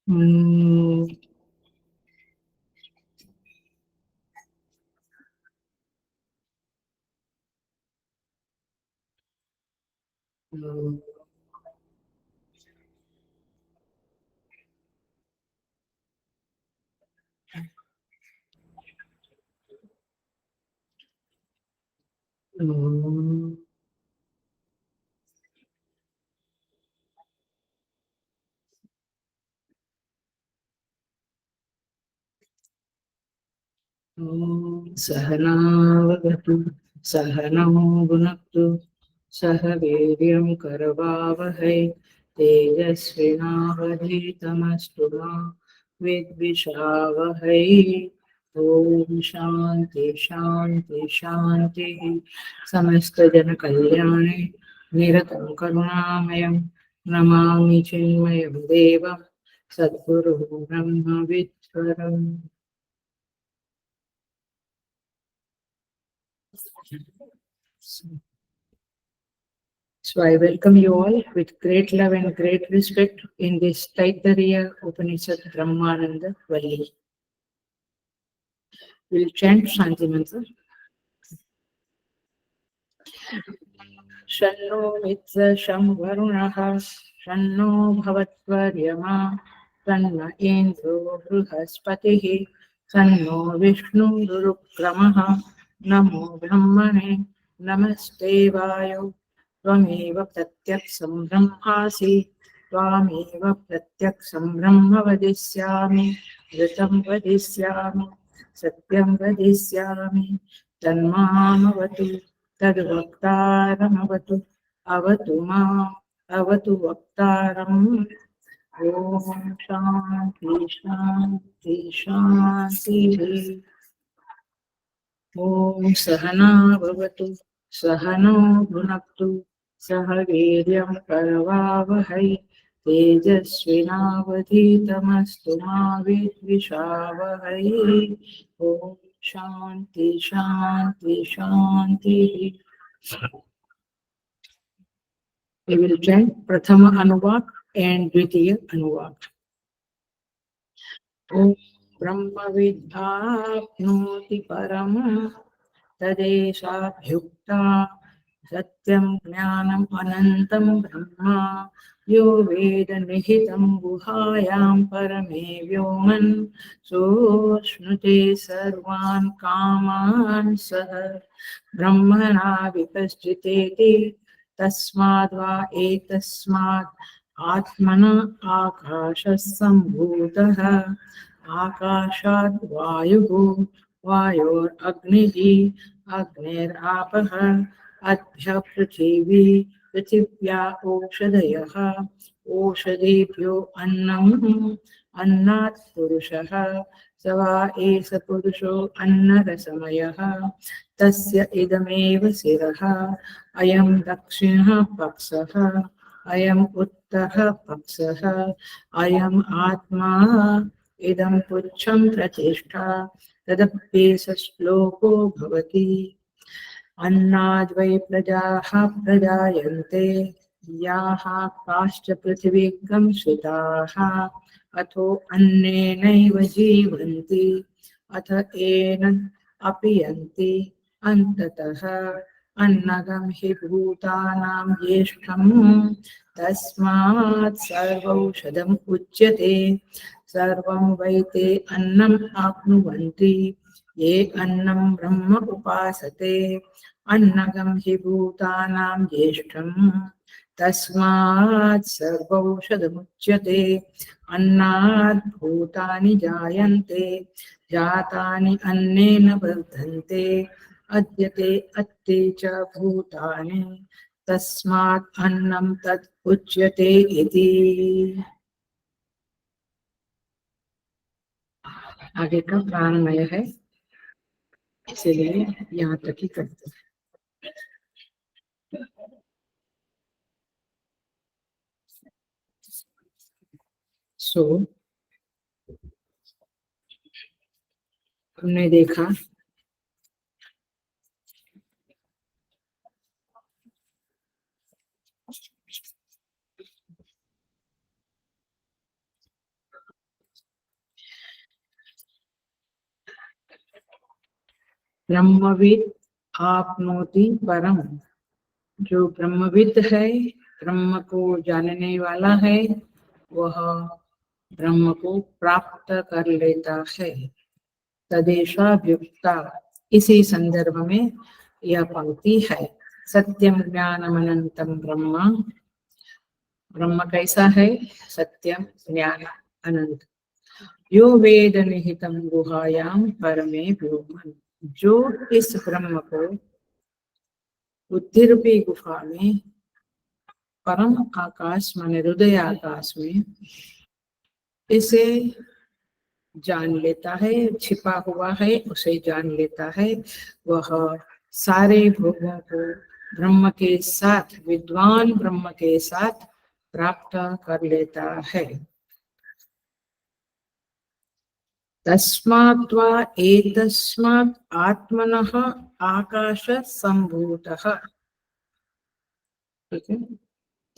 हम्म, हम्म, हम्म, सहनावतु सहनौ भुनक्तु सह वीर्यं करवावहै तेजस्विनावधीतमस्तु मा विद्विषावहै। ॐ शान्ति शान्ति शान्तिः। समस्तजनकल्याणे निरतं करुणामयं नमामि चिन्मयं देवं सद्गुरुं ब्रह्मविद्वरम्। So I welcome you all with great love and great respect in this Taittiriya Upanishad Brahmananda Valli. We'll chant Shanti Mantra. शन्नो मित्र शं वरुणः शन्नो भवत्वर्यमा तन्न इन्द्रो बृहस्पतिः तन्नो विष्णुरुक्रमः नमो ब्रह्मणे नमस्ते वायो त्वमेव प्रत्यक्षं ब्रह्मासि त्वामेव प्रत्यक्षं ब्रह्म वदिष्यामि ऋतं वदिष्यामि सत्यं वदिष्यामि तन्मामवतु तद्वक्तारमवतु अवतु माम् अवतु वक्तारम्। ॐ शान्ति शान्ति शान्तिः। ॐ सहना भवतु सहनौ भुनक्तु सह वीर्यं करवावहै तेजस्विनावधीतमस्तु मा विद्विषावहै। ॐ शान्ति शान्ति शान्तिः। We will chant Prathama Anuvak and Dvitiya Anuvak. ॐ ब्रह्मविद्धाप्नोति परम् तदेशाभ्युक्ता सत्यं ज्ञानम् अनन्तं ब्रह्म यो वेद निहितं गुहायां परमे व्योमन् सोऽश्नुते सर्वान् कामान् सः ब्रह्मणा विपश्चितेति तस्माद् वा एतस्मात् आत्मन आकाशः सम्भूतः आकाशात् वायुः वायोरग्निः अग्निरापः अद्य पृथिवी पृथिव्या ओषधयः ओषधीभ्यो अन्नम् अन्नात् पुरुषः स वा एष पुरुषो अन्नरसमयः तस्य इदमेव शिरः अयं दक्षिणः पक्षः अयम् उत्तरः पक्षः अयम् आत्मा इदं पुच्छं प्रतिष्ठा तदप्येष श्लोको भवति अन्नाद्वै प्रजाः प्रजायन्ते याः काश्च पृथिवीगं श्रिताः अथो अन्नेनैव जीवन्ति अथ एन अपि यन्ति अन्ततः अन्नगं हि भूतानां ज्येष्ठम् तस्मात् सर्वौषधम् उच्यते सर्वं वै ते अन्नम् आप्नुवन्ति ये अन्नं ब्रह्म उपासते अन्नगं हि भूतानां ज्येष्ठम् तस्मात् सर्वौषधमुच्यते अन्नात् भूतानि जायन्ते जातानि अन्नेन वर्धन्ते अद्यते अत्ते च भूतानि तस्मात् अन्नं तत् उच्यते इति। आगे का प्राणमय है, इसीलिए यहाँ तक ही करते हैं। सो हमने देखा ब्रह्मविद आपनोति परम। जो ब्रह्मविद है, ब्रह्म को जानने वाला है, वह ब्रह्म को प्राप्त कर लेता है। तदेशाभ्युक्ता, इसी संदर्भ में यह पंक्ति है। सत्यम ज्ञानम अनंतम ब्रह्म। ब्रह्म कैसा है? सत्यम ज्ञान अनंत। यो वेद निहितम गुहायाम परमे व्योमन। जो इस ब्रह्म को बुद्धि रूपी गुफा में, परम आकाश माने हृदय आकाश में, इसे जान लेता है, छिपा हुआ है, उसे जान लेता है, वह सारे भोगों को ब्रह्म के साथ, विद्वान ब्रह्म के साथ प्राप्त कर लेता है। तस्मात् वा एतस्मात् आत्मनः आकाश संभूतः। ठीक है,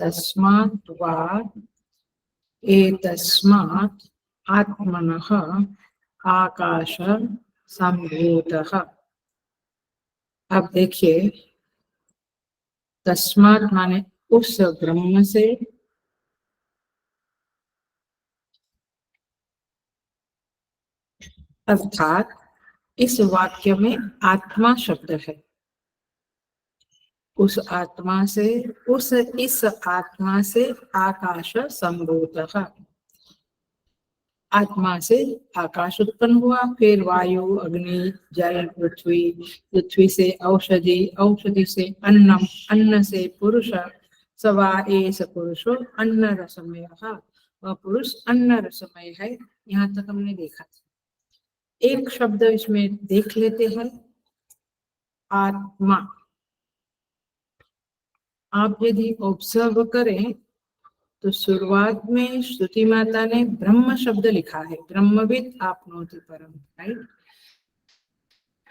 तस्मात् वा एतस्मात् आत्मनः आकाश संभूतः। अब देखिए, तस्मात् माने उस ब्रह्म से, अर्थात इस वाक्य में आत्मा शब्द है। उस आत्मा से, इस आत्मा से आकाश संभूतः। आत्मा से आकाश उत्पन्न हुआ, फिर वायु, अग्नि, जल, पृथ्वी, पृथ्वी से औषधि, औषधि से अन्नम, अन्न से पुरुष, सवा एस पुरुषो अन्न रसमय। वह पुरुष अन्न रसमय है। यहाँ तक हमने देखा था। एक शब्द इसमें देख लेते हैं, आत्मा। आप यदि ऑब्जर्व करें तो शुरुआत में श्रुति माता ने ब्रह्म शब्द लिखा है, ब्रह्मविद आपनोति परम, राइट।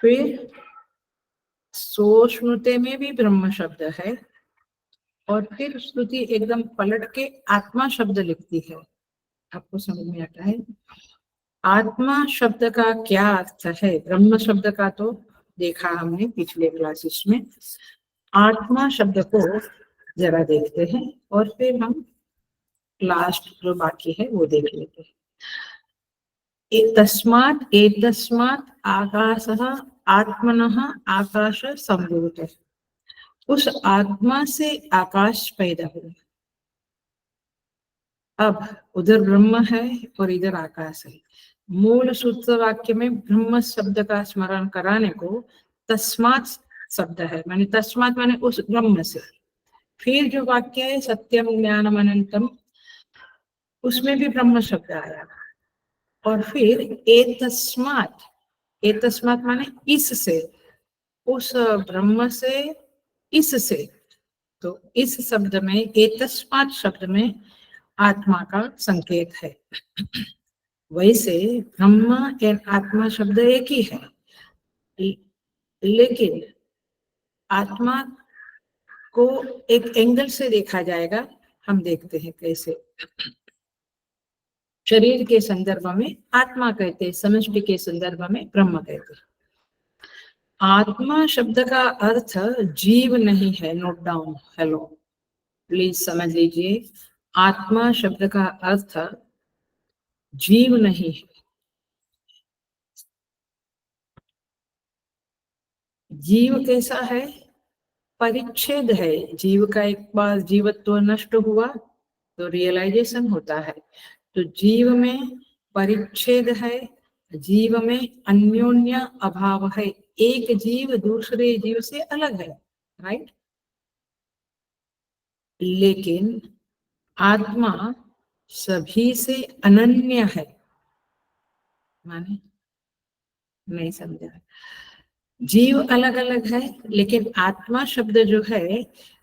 फिर सोश्नुते में भी ब्रह्म शब्द है, और फिर श्रुति एकदम पलट के आत्मा शब्द लिखती है। आपको समझ में आता है आत्मा शब्द का क्या अर्थ है? ब्रह्म शब्द का तो देखा हमने पिछले क्लासेस में। आत्मा शब्द को जरा देखते हैं और फिर हम लास्ट जो बाकी है वो देख लेते हैं। एतस्मात् आकाशः आत्मनः आकाश संभूतः। उस आत्मा से आकाश पैदा हुआ। अब उधर ब्रह्म है और इधर आकाश है। मूल सूत्र वाक्य में ब्रह्म शब्द का स्मरण कराने को तस्मात् शब्द है, माने तस्मात् माने उस ब्रह्म से। फिर जो वाक्य है सत्यम ज्ञानम अनंतम, उसमें भी ब्रह्म शब्द आया। और फिर एतस्मात्, एतस्मात् माने इससे, उस ब्रह्म से, इससे। तो इस शब्द में, एतस्मात् शब्द में आत्मा का संकेत है। वैसे ब्रह्म और आत्मा शब्द एक ही है, लेकिन आत्मा को एक एंगल से देखा जाएगा। हम देखते हैं कैसे। शरीर के संदर्भ में आत्मा कहते हैं, समष्टि के संदर्भ में ब्रह्म कहते हैं। आत्मा शब्द का अर्थ जीव नहीं है। नोट डाउन, हेलो, प्लीज समझ लीजिए। आत्मा शब्द का अर्थ जीव नहीं है। जीव कैसा है? परिच्छेद है। जीव का एक बार जीवत्व नष्ट हुआ तो रियलाइजेशन होता है। तो जीव में परिच्छेद है, जीव में अन्योन्य अभाव है। एक जीव दूसरे जीव से अलग है, राइट। लेकिन आत्मा सभी से अनन्य है। माने नहीं समझा। जीव अलग अलग है, लेकिन आत्मा शब्द जो है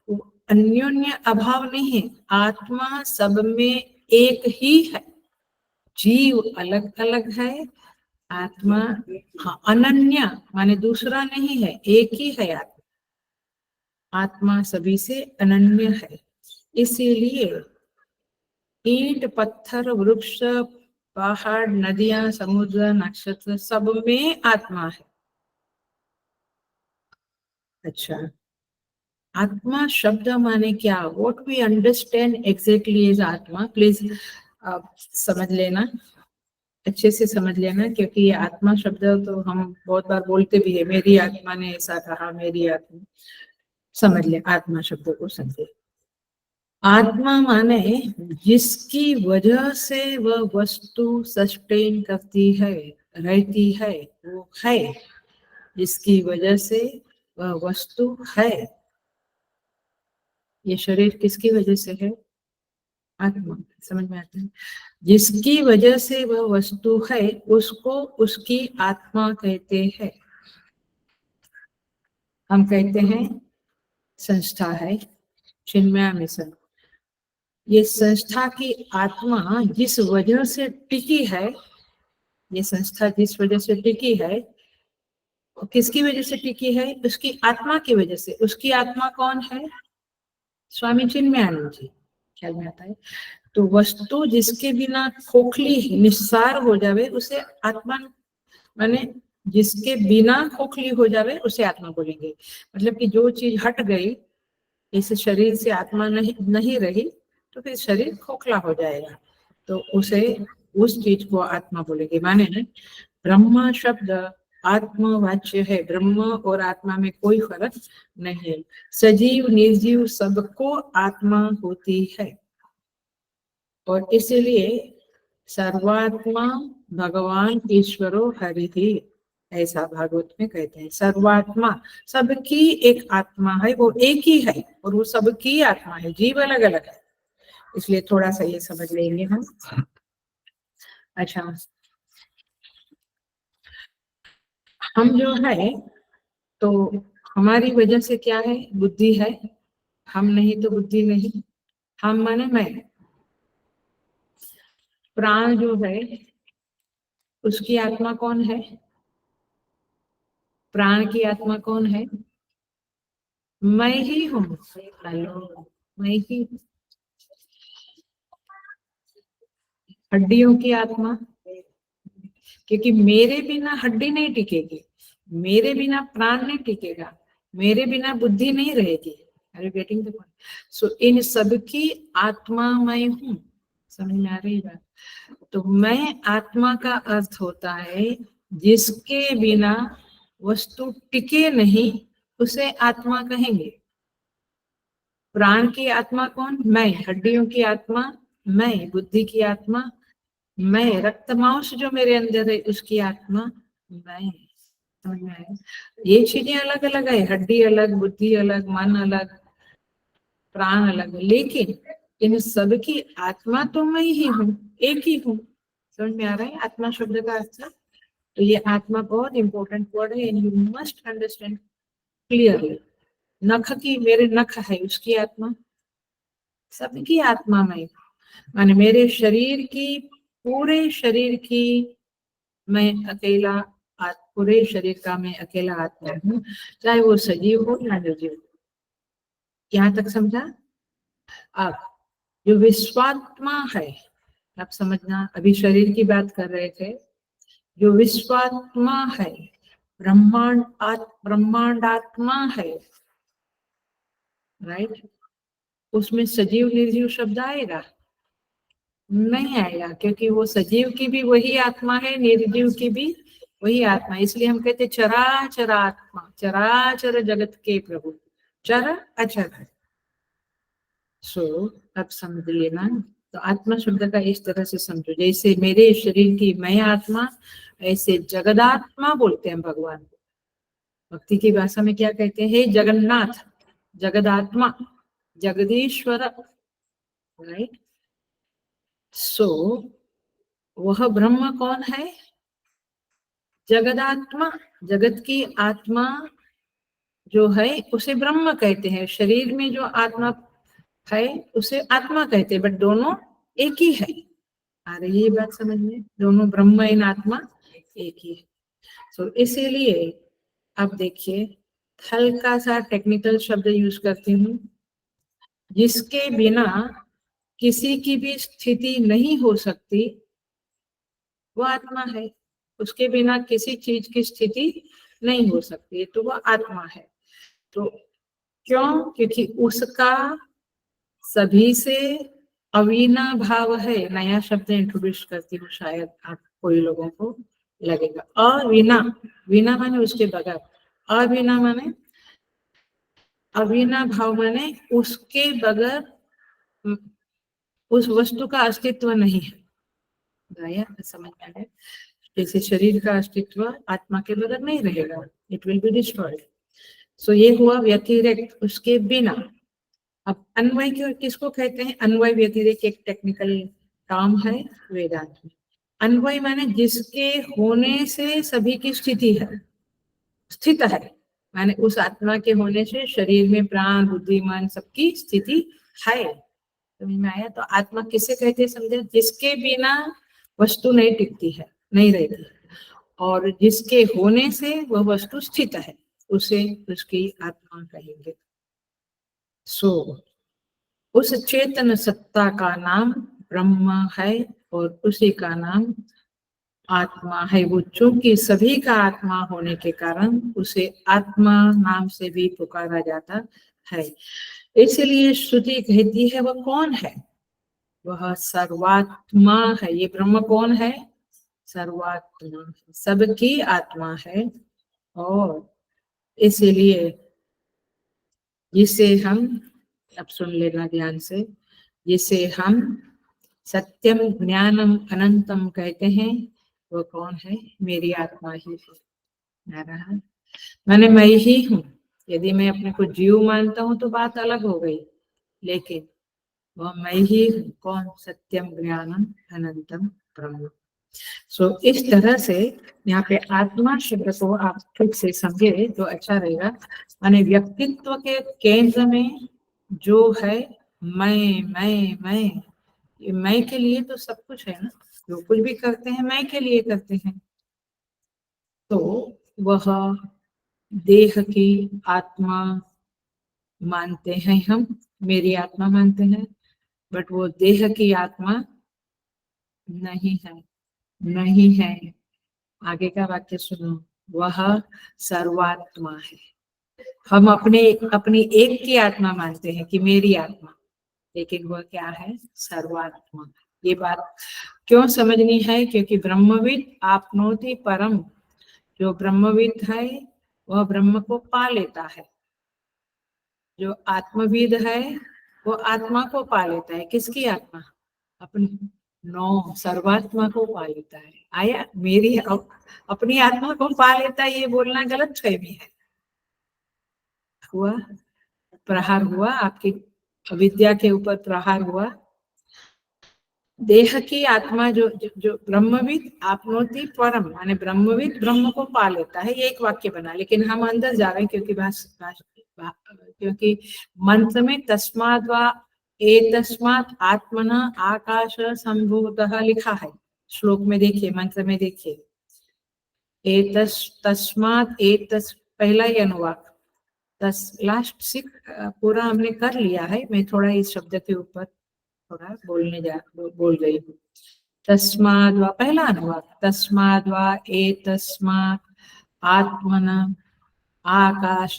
वो अन्योन्य अभाव नहीं है। आत्मा सब में एक ही है। जीव अलग अलग है, आत्मा हाँ अनन्य माने दूसरा नहीं है, एक ही है आत्मा। आत्मा सभी से अनन्य है। इसीलिए ईंट, पत्थर, वृक्ष, पहाड़, नदियां, समुद्र, नक्षत्र, सब में आत्मा है। अच्छा, आत्मा शब्द माने क्या? What we understand exactly is आत्मा, प्लीज आप समझ लेना, अच्छे से समझ लेना, क्योंकि ये आत्मा शब्द तो हम बहुत बार बोलते भी है, मेरी आत्मा ने ऐसा कहा, मेरी आत्मा। समझ ले आत्मा शब्द को, समझे। आत्मा माने जिसकी वजह से वह वस्तु सस्टेन करती है, रहती है, वो है। जिसकी वजह से वह वस्तु है। ये शरीर किसकी वजह से है? आत्मा। समझ में आता है? जिसकी वजह से वह वस्तु है, उसको उसकी आत्मा कहते हैं। हम कहते हैं संस्था है चिन्मय मिशन। ये संस्था की आत्मा जिस वजह से टिकी है, ये संस्था जिस वजह से टिकी है, किसकी वजह से टिकी है? उसकी आत्मा की वजह से। उसकी आत्मा कौन है? स्वामी चिन्मयानंद जी। ख्याल में आता है? तो वस्तु जिसके बिना खोखली निस्सार हो जावे, उसे आत्मा माने जिसके बिना खोखली हो जावे उसे आत्मा बोलेंगे। मतलब कि जो चीज हट गई, इस शरीर से आत्मा नहीं रही, तो फिर शरीर खोखला हो जाएगा, तो उसे उस चीज को आत्मा बोलेंगे। माने ब्रह्म शब्द आत्मवाच्य है। ब्रह्म और आत्मा में कोई फर्क नहीं है। सजीव निर्जीव सबको आत्मा होती है, और इसलिए सर्वात्मा भगवान ईश्वरो हरि ही, ऐसा भागवत में कहते हैं। सर्वात्मा, सबकी एक आत्मा है, वो एक ही है, और वो सबकी आत्मा है, जीव अलग अलग है। इसलिए थोड़ा सा ये समझ लेंगे हम। अच्छा, हम जो है, तो हमारी वजह से क्या है? बुद्धि है। हम नहीं तो बुद्धि नहीं। हम माने मैं। प्राण जो है, उसकी आत्मा कौन है? प्राण की आत्मा कौन है? मैं ही हूँ। हेलो, मैं ही। हड्डियों की आत्मा, क्योंकि मेरे बिना हड्डी नहीं टिकेगी, मेरे बिना प्राण नहीं टिकेगा, मेरे बिना बुद्धि नहीं रहेगी। Are you getting the point? So इन सबकी आत्मा मैं हूँ। समझ में आ रही बात? तो मैं आत्मा का अर्थ होता है जिसके बिना वस्तु टिके नहीं, उसे आत्मा कहेंगे। प्राण की आत्मा कौन? मैं। हड्डियों की आत्मा मैं। बुद्धि की आत्मा मैं। रक्त मांस जो मेरे अंदर है, उसकी आत्मा मैं। समझ में आया? ये चीजें अलग अलग है, हड्डी अलग, बुद्धि अलग, मन अलग, प्राण अलग, लेकिन इन सब की आत्मा तो मैं ही हूँ, एक ही हूँ। समझ में आ रहा है आत्मा शब्द का अर्थ? तो ये आत्मा बहुत इंपॉर्टेंट वर्ड है, and you must understand clearly. नख की, मेरे नख है, उसकी आत्मा, सबकी आत्मा में। माने मेरे शरीर की, पूरे शरीर की मैं अकेला, पूरे शरीर का मैं अकेला आत्मा हूँ, चाहे वो सजीव हो या निर्जीव हो। यहाँ तक समझा? अब जो विश्वात्मा है, आप समझना, अभी शरीर की बात कर रहे थे। जो विश्वात्मा है, ब्रह्मांडात्मा है, राइट? उसमें सजीव निर्जीव शब्द आएगा? नहीं आएगा, क्योंकि वो सजीव की भी वही आत्मा है, निर्जीव की भी वही आत्मा है। इसलिए हम कहते चराचर आत्मा, चराचर जगत के प्रभु, चर अचर। सो अब समझ लेना। तो आत्मा शब्द का इस तरह से समझो, जैसे मेरे शरीर की मैं आत्मा, ऐसे जगदात्मा बोलते हैं भगवान को। भक्ति की भाषा में क्या कहते हैं? जगन्नाथ, जगदात्मा, जगदीश्वर, राइट? सो वह ब्रह्म कौन है? जगदात्मा। जगत की आत्मा जो है उसे ब्रह्म कहते हैं। शरीर में जो आत्मा है उसे आत्मा कहते हैं, बट दोनों एक ही है। आ रही है बात समझ में? दोनों ब्रह्म इन आत्मा एक ही है। तो इसीलिए अब देखिए, हल्का सा टेक्निकल शब्द यूज करती हूँ। जिसके बिना किसी की भी स्थिति नहीं हो सकती, वो आत्मा है। उसके बिना किसी चीज की स्थिति नहीं हो सकती, तो वह आत्मा है। तो क्यों? क्योंकि उसका सभी से अविना भाव है। नया शब्द इंट्रोड्यूस करती हूँ, शायद आप कोई लोगों को लगेगा। अविना, विना माने उसके बगैर, अविना माने अविना भाव माने उसके बगैर उस वस्तु का अस्तित्व नहीं है। दया समझ में आया? जैसे शरीर का अस्तित्व आत्मा के बगैर नहीं रहेगा, इट विल बी डिस्ट्रॉयड। सो ये हुआ व्यतिरेक, उसके बिना। अब अन्वय किसको कहते हैं? अन्वय व्यतिरेक एक टेक्निकल टर्म है वेदांत में। अन्वय माने जिसके होने से सभी की स्थिति है, स्थित है, माने उस आत्मा के होने से शरीर में प्राण बुद्धि मन सबकी स्थिति है। समझ में आया? तो आत्मा किसे कहते हैं समझे? जिसके बिना वस्तु नहीं टिकती है, नहीं रहती, और जिसके होने से वह वस्तु स्थित है, उसे उसकी आत्मा कहेंगे। सो उस चेतन सत्ता का नाम ब्रह्म है और उसी का नाम आत्मा है। वो चूंकि सभी का आत्मा होने के कारण उसे आत्मा नाम से भी पुकारा जाता है। इसलिए श्रुति कहती है वह कौन है? वह सर्वात्मा है। ये ब्रह्म कौन है? सर्वात्मा, सबकी आत्मा है। और इसीलिए जिसे हम, अब सुन लेना ध्यान से, जिसे हम सत्यम ज्ञानम अनंतम कहते हैं, वो कौन है? मेरी आत्मा ही है। नारायण माने मैं ही हूँ। यदि मैं अपने को जीव मानता हूँ तो बात अलग हो गई, लेकिन वह मैं ही हूँ। कौन? सत्यम ज्ञानम अनंतम ब्रह्म। सो इस तरह से यहाँ पे आत्मा शब्द को आप ठीक से समझे तो अच्छा रहेगा। माने व्यक्तित्व के केंद्र में जो है मैं, ये मैं के लिए तो सब कुछ है ना। जो कुछ भी करते हैं मैं के लिए करते हैं। तो वह देह की आत्मा मानते हैं हम, मेरी आत्मा मानते हैं, बट वो देह की आत्मा नहीं है, नहीं है। आगे का वाक्य सुनो, वह सर्वात्मा है। हम अपनी एक की आत्मा मानते हैं कि मेरी आत्मा, लेकिन वह क्या है? सर्वात्मा। ये बात क्यों समझनी है? क्योंकि ब्रह्मविद आपनोति परम, जो ब्रह्मविद है वह ब्रह्म को पा लेता है। जो आत्मविद है वो आत्मा को पा लेता है। किसकी आत्मा? अपनी। नो, सर्वात्मा को पा लेता है। आया? मेरी अपनी आत्मा को पा लेता है, ये बोलना गलत फहमी है। हुआ प्रहार हुआ, आपकी अविद्या के ऊपर प्रहार हुआ। देह की आत्मा जो ब्रह्मविद आपनोति परम, माने ब्रह्मविद ब्रह्म को पा लेता है। ये एक वाक्य बना, लेकिन हम अंदर जा रहे हैं क्योंकि मंत्र में तस्माद् वा एतस्मात् आत्मना आकाश संभूतः लिखा है। श्लोक में देखिए, मंत्र में देखिए, तस्मात् एतस्, पहला ही अनुवाक, लास्ट सिख पूरा हमने कर लिया है। मैं थोड़ा इस शब्द के ऊपर थोड़ा बोल गई हूँ। तस्माद् वा, पहला अनुवाद, तस्माद् वा एतस्मात् आत्मना आकाश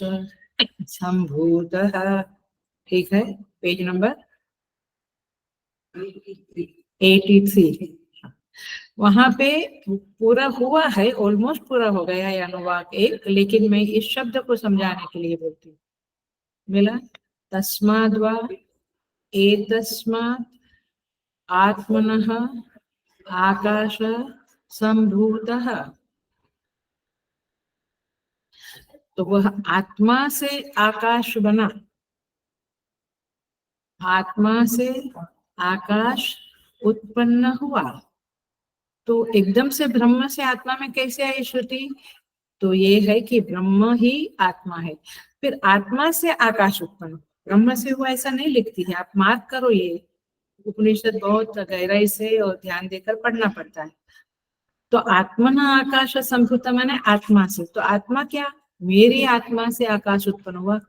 संभूतः। ठीक है, पेज नंबर 83। वहां पे पूरा हुआ है, ऑलमोस्ट पूरा हो गया है अनुवाद एक, लेकिन मैं इस शब्द को समझाने के लिए बोलती हूँ। मिला? तस्माद् वा एतस्मात् आत्मनः आकाश संभूतः। तो वह आत्मा से आकाश बना, आत्मा से आकाश उत्पन्न हुआ। तो एकदम से ब्रह्म से आत्मा में कैसे आई श्रुति? तो ये है कि ब्रह्म ही आत्मा है, फिर आत्मा से आकाश उत्पन्न, ब्रह्म से हुआ ऐसा नहीं लिखती है। आप मार्क करो, ये उपनिषद बहुत गहराई से और ध्यान देकर पढ़ना पड़ता है। तो आत्मना आकाश संभूत माने आत्मा से। तो आत्मा क्या? मेरी आत्मा से आकाश उत्पन्न हुआ।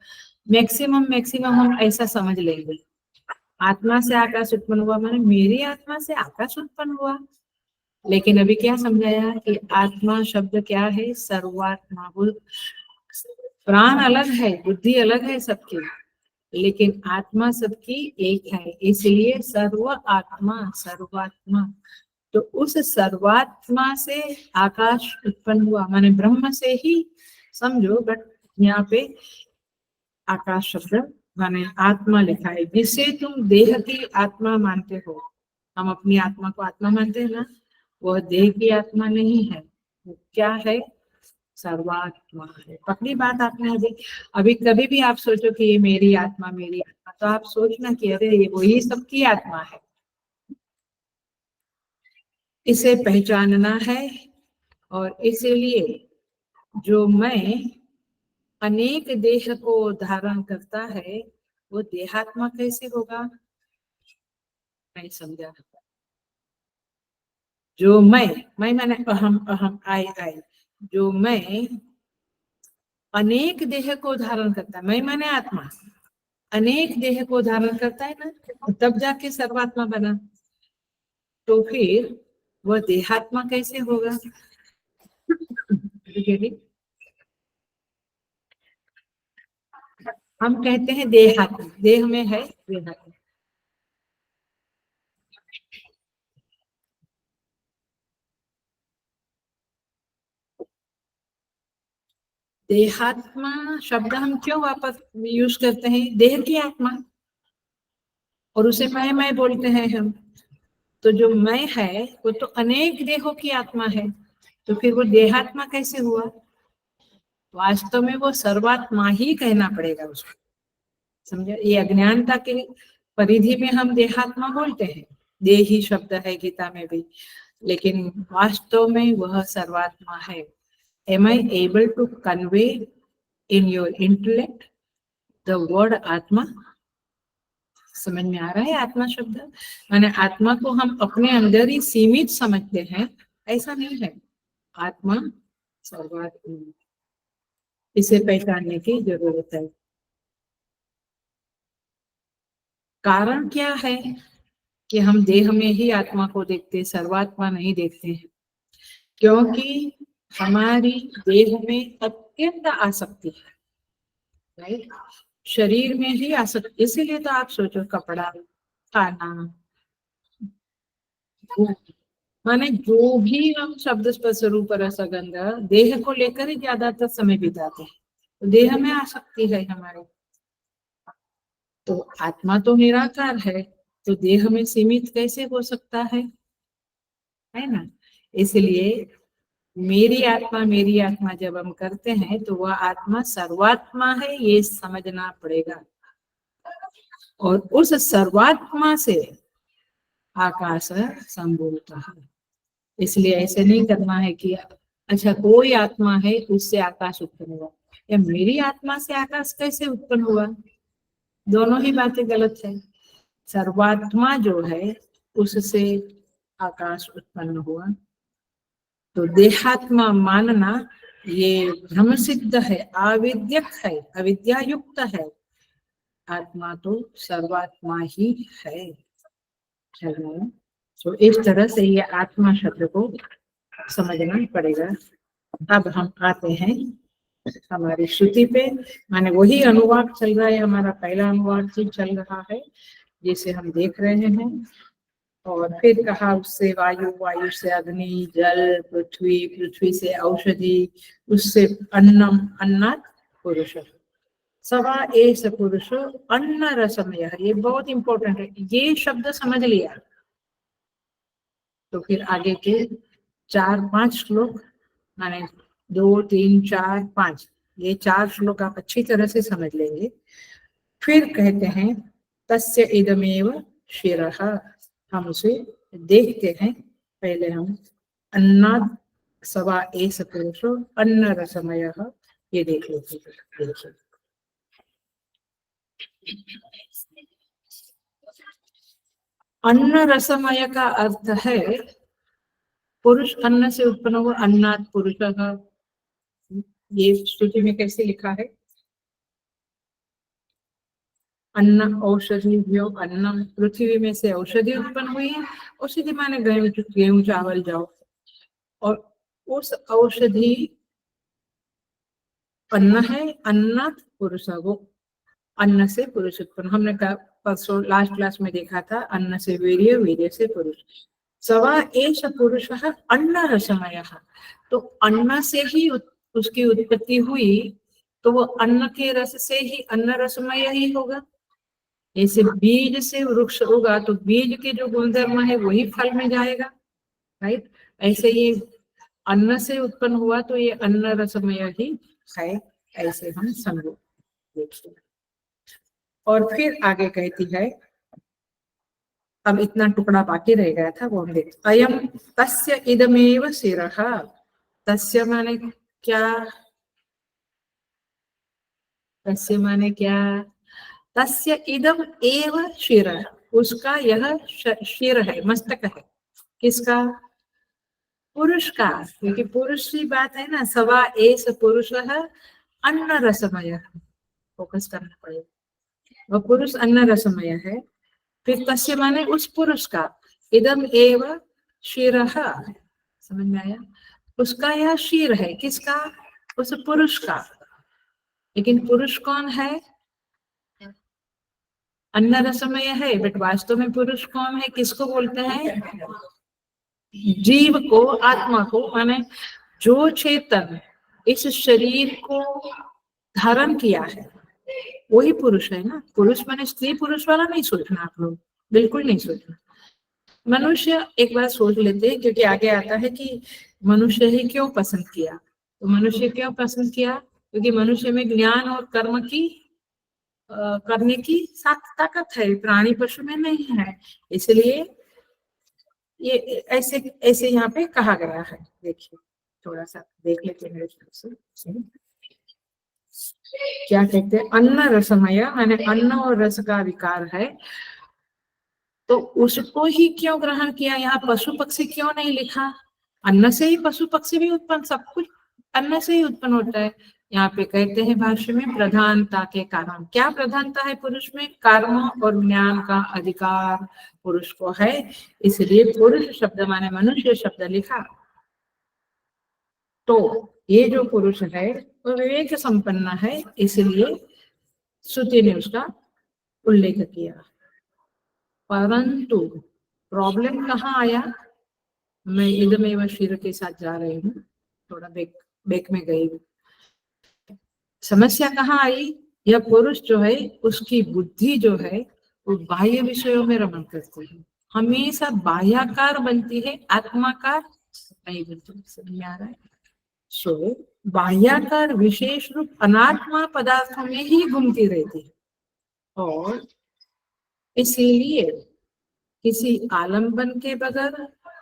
मैक्सिमम हम ऐसा समझ लेंगे, आत्मा से आकाश उत्पन्न हुआ माने मेरी आत्मा से आकाश उत्पन्न हुआ। लेकिन अभी क्या समझाया कि आत्मा शब्द क्या है? सर्वात्मा। प्राण अलग है, बुद्धि अलग है सबकी, लेकिन आत्मा सबकी एक है, इसलिए सर्व आत्मा सर्वात्मा। तो उस सर्वात्मा से आकाश उत्पन्न हुआ, माने ब्रह्म से ही समझो, बट यहाँ पे आकाश शब्द माने आत्मा लिखा है, जिसे तुम देह की आत्मा मानते हो। हम अपनी आत्मा को आत्मा मानते हैं ना, वह देह की आत्मा नहीं है। वो क्या है? सर्वात्मा है। पकड़ी बात आपने अभी। अभी कभी भी आप सोचो कि ये मेरी आत्मा मेरी आत्मा, तो आप सोचना कि अरे ये वही सबकी आत्मा है। इसे पहचानना है, और इसीलिए जो मैं अनेक देह को धारण करता है, वो देहात्मा कैसे होगा? नहीं समझा। जो मैं माने अहम, अहम आई आई, जो मैं अनेक देह को धारण करता है, मैं माने आत्मा अनेक देह को धारण करता है ना, तब जाके सर्वात्मा बना। तो फिर वह देहात्मा कैसे होगा? हम कहते हैं देहात्मा, देह में है देहात्मा। देहात्मा शब्द हम क्यों वापस यूज करते हैं? देह की आत्मा, और उसे मैं बोलते हैं हम। तो जो मैं है वो तो अनेक देहों की आत्मा है, तो फिर वो देहात्मा कैसे हुआ? वास्तव में वो सर्वात्मा ही कहना पड़ेगा उसको। समझे? ये अज्ञानता के परिधि में हम देहात्मा बोलते हैं, देही शब्द है गीता में भी, लेकिन वास्तव में वह सर्वात्मा है। Am I able to convey in your intellect the word आत्मा? समझ में आ रहा है आत्मा शब्द? माने आत्मा को हम अपने अंदर ही सीमित समझते हैं, ऐसा नहीं है। आत्मा सर्वात्मा, इसे पहचानने की जरूरत है। कारण क्या है कि हम देह में ही आत्मा को देखते, सर्वात्मा नहीं देखते हैं? क्योंकि हमारी देह में अत्यंत आसक्ति है, राइट? शरीर में ही आसक्ति। इसीलिए तो आप सोचो, कपड़ा, खाना, माने जो भी हम शब्द स्पर्श रूप रस गंध, देह को लेकर ही ज्यादातर समय बिताते हैं। तो देह में आसक्ति है हमारे। तो आत्मा तो निराकार है, तो देह में सीमित कैसे हो सकता है ना? इसलिए मेरी आत्मा जब हम करते हैं तो वह आत्मा सर्वात्मा है, ये समझना पड़ेगा। और उस सर्वात्मा से आकाश संभूत है। इसलिए ऐसे नहीं करना है कि अच्छा कोई आत्मा है उससे आकाश उत्पन्न हुआ, या मेरी आत्मा से आकाश कैसे उत्पन्न हुआ? दोनों ही बातें गलत है। सर्वात्मा जो है उससे आकाश उत्पन्न हुआ। तो देहात्मा मानना ये भ्रम सिद्ध है, अविद्यक है, अविद्या युक्त है। आत्मा तो सर्वात्मा ही है। तो इस तरह से ये आत्मा शब्द को समझना पड़ेगा। अब हम आते हैं हमारी श्रुति पे, माने वही अनुवाद चल रहा है, हमारा पहला अनुवाद ही चल रहा है जिसे हम देख रहे हैं। और फिर कहा उससे वायु, वायु से अग्नि, जल, पृथ्वी, पृथ्वी से औषधि, उससे अन्नम, अन्नात् पुरुष। सवा एष पुरुष अन्न रसमय। ये बहुत इंपॉर्टेंट है, ये शब्द समझ लिया तो फिर आगे के 4-5 श्लोक, माने 2, 3, 4, 5, ये 4 श्लोक आप अच्छी तरह से समझ लेंगे। फिर कहते हैं तस्य इदमेव शिरः। हम उसे देखते हैं। पहले हम अन्नाद सवा एष पुरुषो अन्न रसमय, ये देख लेते हैं। अन्न रसमय का अर्थ है पुरुष अन्न से उत्पन्न हुआ, अन्नात् पुरुषः। ये श्रुति में कैसे लिखा है? अन्न औषधिभ्यो अन्नम, पृथ्वी में से औषधि उत्पन्न हुई है। औषधि माने गेहूं चावल जाओ, और उस औषधि अन्न है, अन्नात् पुरुष, वो अन्न से पुरुष उत्पन्न। हमने परसों लास्ट क्लास में देखा था, अन्न से वीर्य, वीर्य से पुरुष। सवा एष पुरुषः अन्न रसमयः, तो अन्न से ही उसकी उत्पत्ति हुई, तो वो अन्न के रस से ही अन्न रसमय ही होगा। ऐसे बीज से वृक्ष होगा तो बीज के जो गुणधर्म है वही फल में जाएगा, राइट। ऐसे ये अन्न से उत्पन्न हुआ तो ये अन्न रसमय ही है, ऐसे हम समझो। और फिर आगे कहती है, अब इतना टुकड़ा बाकी रह गया था वो हम देखते। अयम तस्य इदमेव शिरः, तस्य माने क्या, तस्य माने क्या, तस्य इदम एव शिरः, उसका यह शिर है, मस्तक है, किसका, पुरुष का, क्योंकि पुरुष की बात है ना। सवा एष पुरुषः अन्न रसमय, फोकस करना पड़ेगा, वह पुरुष अन्न रसमय है। फिर तस्य माने उस पुरुष का, इदम एव शिरः, समझ में आया, उसका यह शीर है, किसका, उस पुरुष का। लेकिन पुरुष कौन है, अन्न रसमय है, बट वास्तव में पुरुष कौन है, किसको बोलते हैं, जीव को, आत्मा को, माने जो चेतन इस शरीर को धारण किया है वही पुरुष है ना। पुरुष माने स्त्री पुरुष वाला नहीं सोचना आप लोग, बिल्कुल नहीं सोचना। मनुष्य एक बार सोच लेते हैं, क्योंकि आगे आता है कि मनुष्य ही क्यों पसंद किया। तो मनुष्य क्यों पसंद किया, क्योंकि मनुष्य में ज्ञान और कर्म की करने की ताकत है, प्राणी पशु में नहीं है, इसलिए ये ऐसे ऐसे यहाँ पे कहा गया है। देखिए थोड़ा सा देख लेते हैं मेरे से, क्या कहते हैं, अन्न रसमय माने अन्न और रस का विकार है, तो उसको ही क्यों ग्रहण किया, यहाँ पशु पक्षी क्यों नहीं लिखा। अन्न से ही पशु पक्षी भी उत्पन्न, सब कुछ अन्न से ही उत्पन्न होता है। यहाँ पे कहते हैं भाष्य में, प्रधानता के कारण, क्या प्रधानता है पुरुष में, कर्म और ज्ञान का अधिकार पुरुष को है, इसलिए पुरुष शब्द माने मनुष्य शब्द लिखा। तो ये जो पुरुष है वो विवेक संपन्न है, इसलिए श्रुति ने उसका उल्लेख किया। परंतु प्रॉब्लम कहाँ आया, मैं इदमेव शिर के साथ जा रही हूँ, थोड़ा बेक में गई हूँ। समस्या कहाँ आई, यह पुरुष जो है उसकी बुद्धि जो है वो बाह्य विषयों में रमण करती है, हमेशा बाह्याकार बनती है, आत्माकार नहीं बनती। समझ में आ रहा है। सो बाह्याकार विशेष रूप अनात्मा पदार्थों में ही घूमती रहती है, और इसीलिए किसी आलंबन के बगैर,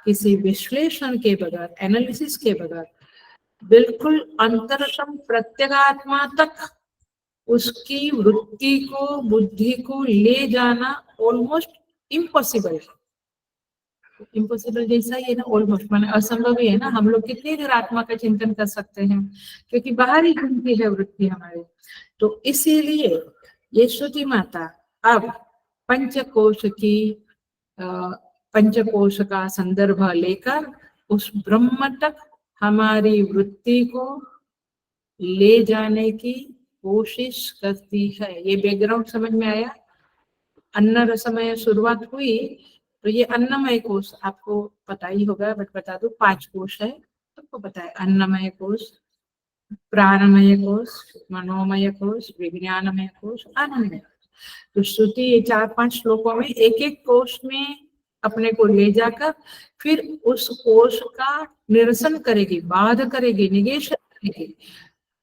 किसी विश्लेषण के बगैर, एनालिसिस के बगैर, बिल्कुल अंतरतम प्रत्यगात्मा तक उसकी वृत्ति को, बुद्धि को ले जाना ऑलमोस्ट इम्पॉसिबल है। इम्पॉसिबल जैसा ही है ना, ऑलमोस्ट माने असंभव ही है ना। हम लोग कितनी देर आत्मा का चिंतन कर सकते हैं, क्योंकि बाहर ही घूमती है वृत्ति हमारे। तो इसीलिए ये श्रुति माता अब पंचकोश की पंचकोश का संदर्भ लेकर उस ब्रह्म तक हमारी वृत्ति को ले जाने की कोशिश करती है। ये बैकग्राउंड समझ में आया। अन्न रसमय शुरुआत हुई तो ये अन्नमय कोश आपको पता ही होगा, बट बता दो 5 कोश है, सबको पता है। अन्नमय कोश, प्राणमय कोश, मनोमय कोश, विज्ञानमय कोश, आनंदमय। तो श्रुति ये 4-5 श्लोकों में एक एक कोश में अपने को ले जाकर फिर उस कोश का निरसन करेगी, बाध करेगी, निगेशन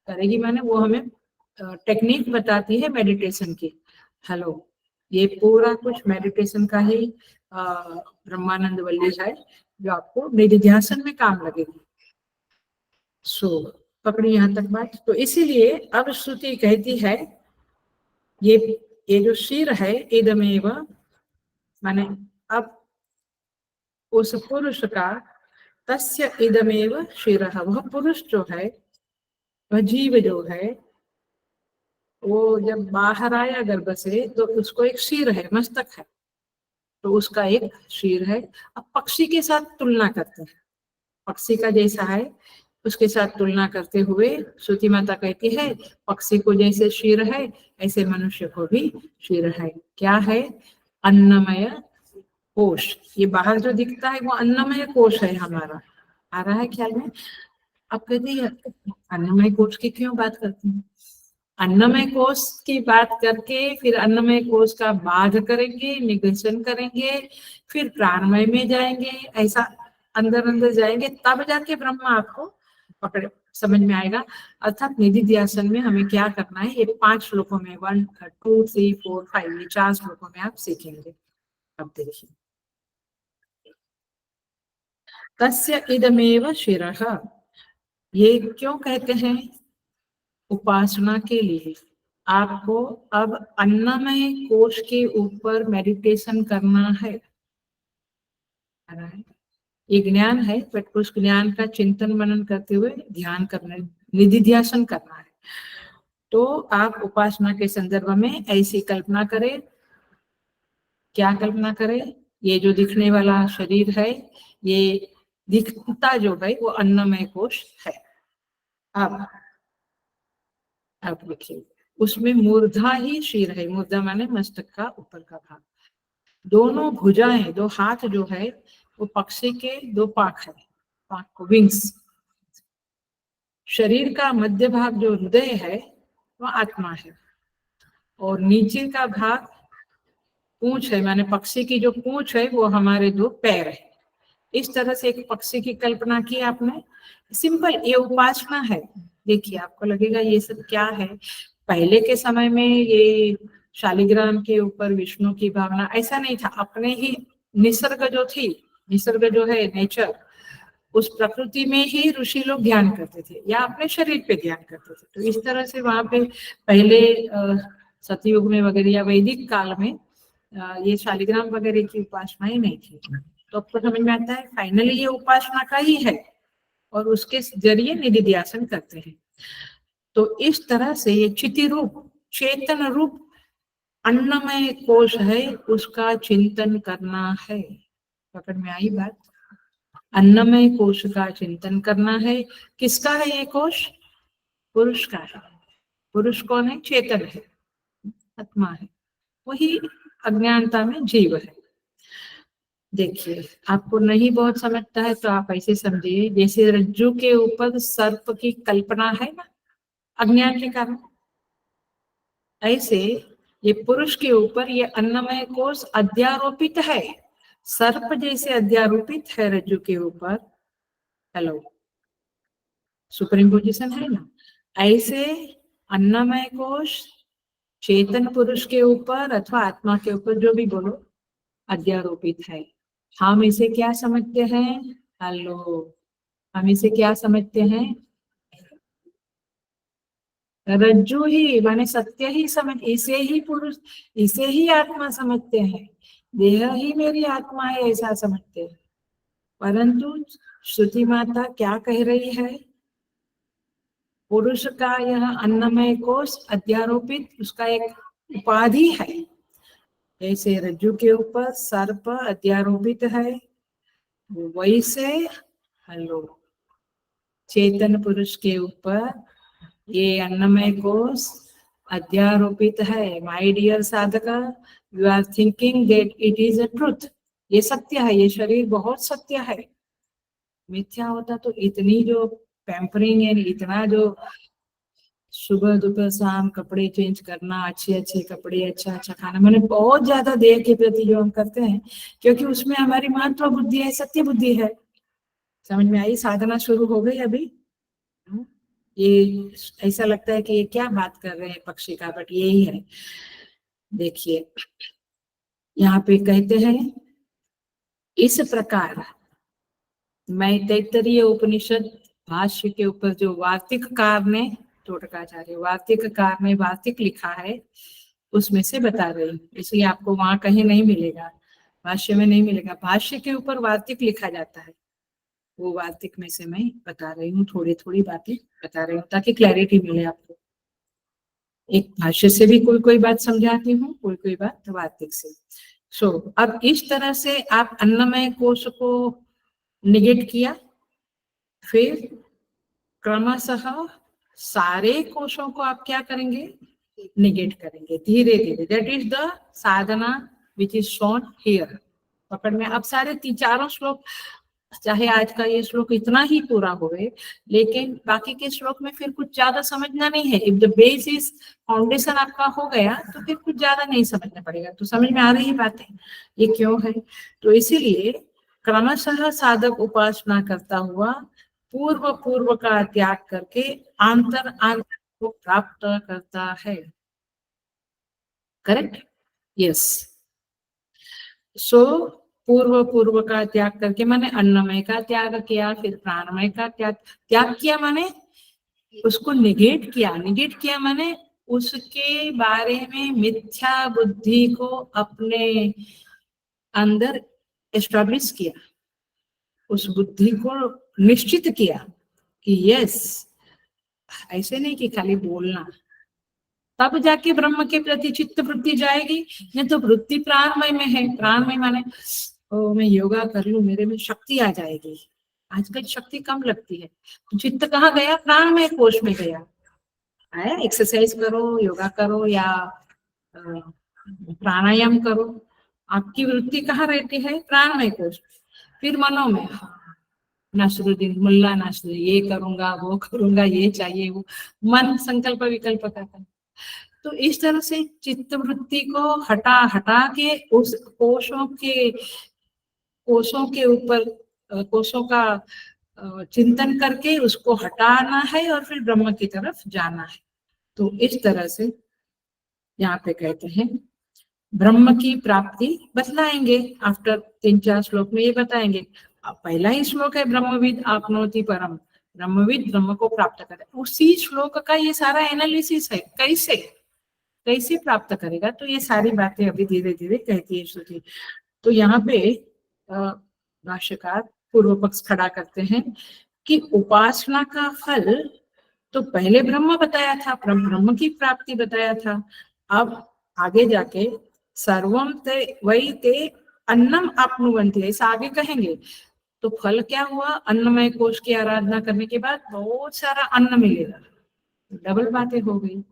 करेगी माने वो हमें टेक्निक बताती है मेडिटेशन की। हेलो, ये पूरा कुछ मेडिटेशन का ही ब्रह्मानंद वल्ली है, जो आपको निधिध्यासन में काम लगेगी। सो पकड़ी यहाँ तक बात। तो इसीलिए अब श्रुति कहती है ये जो शीर है, इदमेव माने अब उस पुरुष का, तस्य इदमेव शिरः, वह पुरुष जो है, वह जीव जो है, वो जब बाहर आया गर्भ से तो उसको एक शीर है, मस्तक है, तो उसका एक शीर है। अब पक्षी के साथ तुलना करते हैं, पक्षी का जैसा है, उसके साथ तुलना करते हुए श्रुति माता कहती है पक्षी को जैसे शीर है ऐसे मनुष्य को भी शीर है। क्या है? अन्नमय कोश। ये बाहर जो दिखता है वो अन्नमय कोश है हमारा। आ रहा है ख्याल में? आप कहते हैं अन्नमय कोश की क्यों बात करते हैं? अन्नमय कोश की बात करके फिर अन्नमय कोश का बाध करेंगे, निगसन करेंगे, फिर प्राणमय में जाएंगे, ऐसा अंदर अंदर जाएंगे, तब जाके ब्रह्म आपको पकड़े समझ में आएगा। अर्थात निधि ध्यान में हमें क्या करना है, ये 5 श्लोकों में 1 2 3 4 5 ये 4 श्लोकों में आप सीखेंगे। अब देखिए, तस्य इदमेव शिरः, ये क्यों कहते हैं? उपासना के लिए आपको अब अन्नमय कोश के ऊपर मेडिटेशन करना है। ये ज्ञान है, बट उस ज्ञान का चिंतन मनन करते हुए ध्यान करना, निधि ध्यान करना है। तो आप उपासना के संदर्भ में ऐसी कल्पना करें। क्या कल्पना करें? ये जो दिखने वाला शरीर है, ये दिखता जो है वो अन्नमय कोश है। अब आप देखिए, उसमें मूर्धा ही शीर है। मूर्धा माने मस्तक का ऊपर का भाग। दोनों भुजाएं, 2 हाथ जो है वो पक्षी के 2 पाख है, पाख को विंग्स। शरीर का मध्य भाग जो हृदय है वो आत्मा है, और नीचे का भाग पूंछ है, माने पक्षी की जो पूंछ है वो हमारे 2 पैर है। इस तरह से एक पक्षी की कल्पना की आपने। सिंपल, ये उपासना है। देखिए, आपको लगेगा ये सब क्या है। पहले के समय में ये शालिग्राम के ऊपर विष्णु की भावना ऐसा नहीं था। अपने ही निसर्ग जो थी, निसर्ग जो है नेचर, उस प्रकृति में ही ऋषि लोग ध्यान करते थे या अपने शरीर पे ध्यान करते थे। तो इस तरह से वहां पे पहले सतयुग में वगैरह या वैदिक काल में ये शालिग्राम वगैरह की उपासना ही नहीं थी। तो आपको समझ में आता है, फाइनली ये उपासना का ही है और उसके जरिए निधि ध्यान करते हैं। तो इस तरह से ये चिति रूप, चेतन रूप अन्नमय कोश है, उसका चिंतन करना है। पकड़ में आई बात? अन्नमय कोश का चिंतन करना है। किसका है ये कोश? पुरुष का है। पुरुष कौन है? चेतन है, आत्मा है, वही अज्ञानता में जीव है। देखिए, आपको नहीं बहुत समझता है तो आप ऐसे समझिए, जैसे रज्जू के ऊपर सर्प की कल्पना है ना अज्ञान के कारण, ऐसे ये पुरुष के ऊपर ये अन्नमय कोश अध्यारोपित है। सर्प जैसे अध्यारोपित है रज्जू के ऊपर, हेलो, सुप्रीम पोजिशन है ना, ऐसे अन्नमय कोश चेतन पुरुष के ऊपर अथवा आत्मा के ऊपर, जो भी बोलो, अध्यारोपित है। हम इसे क्या समझते हैं? हेलो, हम इसे क्या समझते हैं? रज्जू ही माने सत्य ही समझ, इसे ही पुरुष, इसे ही आत्मा समझते हैं। देह ही मेरी आत्मा है ऐसा समझते हैं। परंतु श्रुति माता क्या कह रही है? पुरुष का यह अन्नमय कोश अध्यारोपित उसका एक उपाधि है। जैसे रज्जु के ऊपर सर्प अध्यारोपित है, वैसे हेलो चेतन पुरुष के ऊपर ये अन्नमय कोश अध्यारोपित है। माय डियर साधका, you are thinking that it is a truth. ये सत्य है, ये शरीर बहुत सत्य है। मिथ्या होता तो इतनी जो पैम्परिंग है, इतना जो सुबह दोपहर शाम कपड़े चेंज करना, अच्छे अच्छे कपड़े, अच्छा अच्छा खाना, मैंने बहुत ज्यादा देह के प्रति जो हम करते हैं, क्योंकि उसमें हमारी महत्व बुद्धि है, सत्य बुद्धि है। समझ में आई? साधना शुरू हो गई अभी। ये ऐसा लगता है कि ये क्या बात कर रहे हैं पक्षी का, बट यही है। देखिए, यहाँ पे कहते हैं इस प्रकार मैं तैत्तरीय उपनिषद भाष्य के ऊपर जो वार्तिककार ने, टोटकाचार्य वार्तिककार ने वार्तिक लिखा है, उसमें से बता रही हूँ। इसलिए आपको वहां कहीं नहीं मिलेगा, भाष्य में नहीं मिलेगा। भाष्य के ऊपर वार्तिक लिखा जाता है, वो वार्तिक में से मैं बता रही हूँ, थोड़ी थोड़ी बातें बता रही हूँ ताकि क्लैरिटी मिले आपको। एक भाष्य से भी कोई कोई बात समझाती हूँ, कोई कोई बात वार्तिक से। सो अब इस तरह से आप अन्नमय कोश को निगेट किया, फिर क्रमशः सारे कोशों को आप क्या करेंगे, निगेट करेंगे धीरे धीरे। That is the Sadhana which is shown here. पकड़ में अब सारे चारों श्लोक, चाहे आज का ये श्लोक इतना ही पूरा होवे, लेकिन बाकी के श्लोक में फिर कुछ ज्यादा समझना नहीं है। If the base is foundation आपका हो गया तो फिर कुछ ज्यादा नहीं समझना पड़ेगा। तो समझ में आ रही बातें ये क्यों है? तो इसीलिए क्रमशः साधक उपासना करता हुआ पूर्व पूर्व का त्याग करके आंतर आंतर को प्राप्त करता है। करेक्ट? यस। सो पूर्व पूर्व का त्याग करके माने अन्नमय का त्याग किया, फिर प्राणमय का त्याग त्याग किया, माने उसको निगेट किया। निगेट किया माने उसके बारे में मिथ्या बुद्धि को अपने अंदर एस्टैब्लिश किया, उस बुद्धि को निश्चित किया कि यस, ऐसे नहीं कि खाली बोलना, तब जाके ब्रह्म के प्रति चित्त वृत्ति जाएगी। नहीं तो वृत्ति प्राणमय में है। प्राणमय माने ओ मैं योगा कर लूं, मेरे में शक्ति आ जाएगी। आजकल शक्ति कम लगती है, तो चित्त कहाँ गया? प्राणमय कोश में गया है। एक्सरसाइज करो, योगा करो या प्राणायाम करो, आपकी वृत्ति कहाँ रहती है? प्राणमय कोश। फिर मनो में नासरुद्दीन, मुल्ला नासरुद्दीन, ये करूंगा वो करूंगा, ये चाहिए वो, मन संकल्प विकल्प करता। तो इस तरह से चित्त वृत्ति को हटा हटा के उस कोशों के ऊपर कोशों का चिंतन करके उसको हटाना है और फिर ब्रह्म की तरफ जाना है। तो इस तरह से यहाँ पे कहते हैं ब्रह्म की प्राप्ति बतलाएंगे। आफ्टर 3-4 श्लोक में ये बताएंगे। पहला ही श्लोक है ब्रह्मविद आपनोति परम, ब्रह्मविद ब्रह्म को प्राप्त करे। उसी श्लोक का ये सारा एनालिसिस है, कैसे कैसे प्राप्त करेगा। तो ये सारी बातें अभी धीरे धीरे कहती है श्रुति। तो यहाँ पे भाष्यकार पूर्व पक्ष खड़ा करते हैं कि उपासना का फल तो पहले ब्रह्म बताया था, ब्रह्म की प्राप्ति बताया था। अब आगे जाके सर्वम ते वही ते अन्नम आपनुवंती, ऐसा आगे कहेंगे। तो फल क्या हुआ? अन्नमय कोश की आराधना करने के बाद बहुत सारा अन्न मिलेगा। डबल बातें हो गई।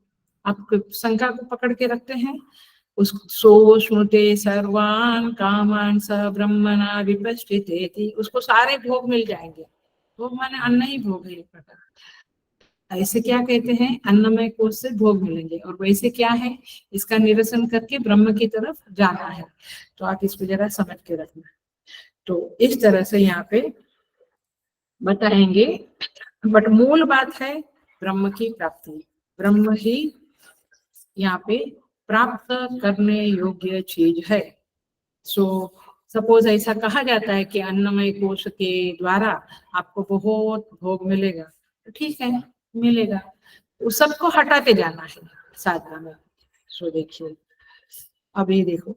आप शंका को पकड़ के रखते हैं, उस सो श्नुते सर्वान कामान स ब्रह्मणा विपश्चितेति, उसको सारे भोग मिल जाएंगे। भोग माने अन्न ही भोग है एक प्रकार। ऐसे क्या कहते हैं? अन्नमय कोश से भोग मिलेंगे। और वैसे क्या है? इसका निरसन करके ब्रह्म की तरफ जाना है। तो आप इसको जरा समझ के रखना। तो इस तरह से यहाँ पे बताएंगे, बट मूल बात है ब्रह्म की प्राप्ति। ब्रह्म ही यहाँ पे प्राप्त करने योग्य चीज है। सो सपोज ऐसा कहा जाता है कि अन्नमय कोश के द्वारा आपको बहुत भोग मिलेगा, तो ठीक है, मिलेगा। उस सबको हटाते जाना है साधना में। सो देखिए, अभी देखो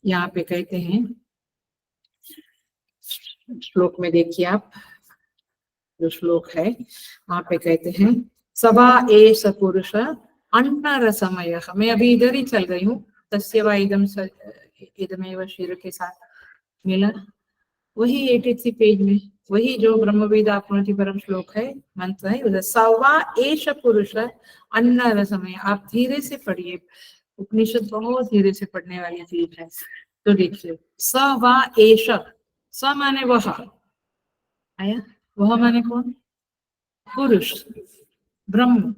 यहाँ पे कहते हैं, श्लोक में देखिए आप, जो श्लोक है वहां पे कहते हैं सवा एष पुरुष अन्न रसमय। मैं अभी इधर ही चल रही हूँ। तस्य वा इदमेव शीर के साथ मिला, वही 83 पेज में, वही जो ब्रह्मवेद आपनोति परम श्लोक है, मंत्र है उधर। सवा एष पुरुष अन्न रसमय। आप धीरे से पढ़िए, उपनिषद बहुत धीरे से पढ़ने वाली चीज है। तो देखिए, स वा एष, स माने वह आया, वह माने कौन? पुरुष, ब्रह्म।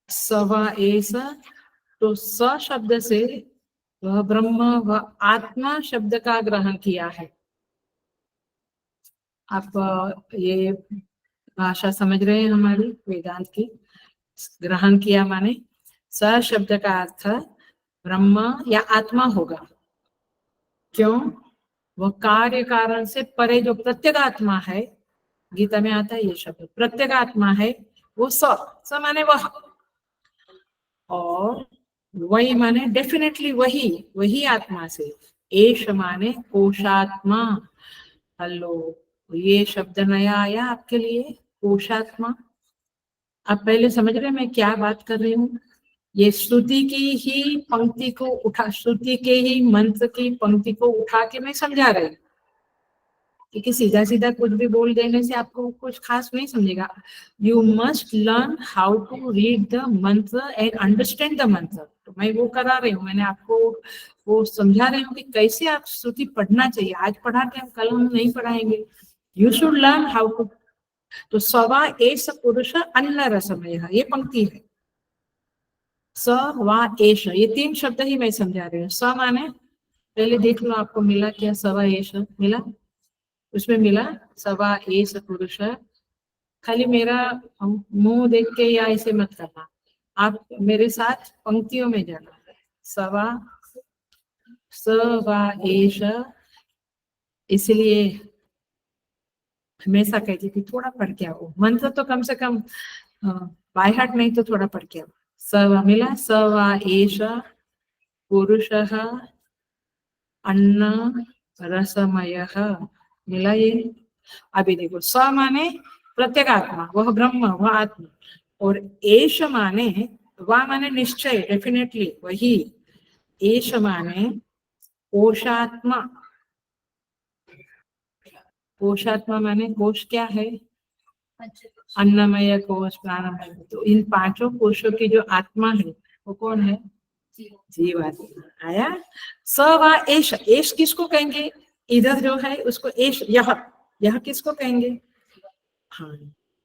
सवा ऐसा, तो स शब्द से वह ब्रह्म व आत्मा शब्द का ग्रहण किया है। आप ये भाषा समझ रहे हैं हमारी वेदांत की? ग्रहण किया माने स शब्द का अर्थ ब्रह्म या आत्मा होगा। क्यों? वह कार्य कारण से परे जो प्रत्यगात्मा है, गीता में आता है ये शब्द, प्रत्यगात्मा है वो स माने वह, और वही माने डेफिनेटली वही, वही आत्मा से। एष माने कोशात्मा। हेलो, ये शब्द नया आया आपके लिए, कोशात्मा। आप पहले समझ रहे हैं मैं क्या बात कर रही हूँ? ये श्रुति की ही पंक्ति को उठा, श्रुति के ही मंत्र की पंक्ति को उठा के मैं समझा रही हूँ क्योंकि सीधा सीधा कुछ भी बोल देने से आपको कुछ खास नहीं समझेगा। You must learn how to read the mantra and understand the mantra. तो मैं वो करा रही हूँ, मैंने आपको वो समझा रही हूँ कि कैसे आप श्रुति पढ़ना चाहिए। आज पढ़ाते हैं, कल हम नहीं पढ़ाएंगे। You should learn how to. तो सवा एष पुरुष अन्न रसमय, ये पंक्ति है। स वा एष, ये 3 शब्द ही मैं समझा रही हूँ। स माने, पहले देख लो आपको मिला क्या, सवा एष मिला, उसमें मिला सवा एष पुरुष। खाली मेरा मुंह देख के या ऐसे मत करना, आप मेरे साथ पंक्तियों में जाना। सवा सवा एष, इसलिए हमेशा कहती थी थोड़ा पढ़ के आओ मंत्र, तो कम से कम बाय हार्ट नहीं तो थोड़ा पढ़ के आओ। सवा मिला, सवा एष पुरुषः अन्न रसमयः, मिला ये। अभी देखो, स माने प्रत्येगात्मा, वह ब्रह्म, वह आत्मा, और एष माने, वह माने निश्चय, डेफिनेटली वही। एष माने कोशात्मा। कोशात्मा माने कोश क्या है, अन्नमय कोश, प्राणमय। तो इन 5 कोशों की जो आत्मा है वो कौन है, जीवात्मा। आया। स वा एष, एष किसको कहेंगे, इधर जो है उसको एष, यह किसको कहेंगे, हाँ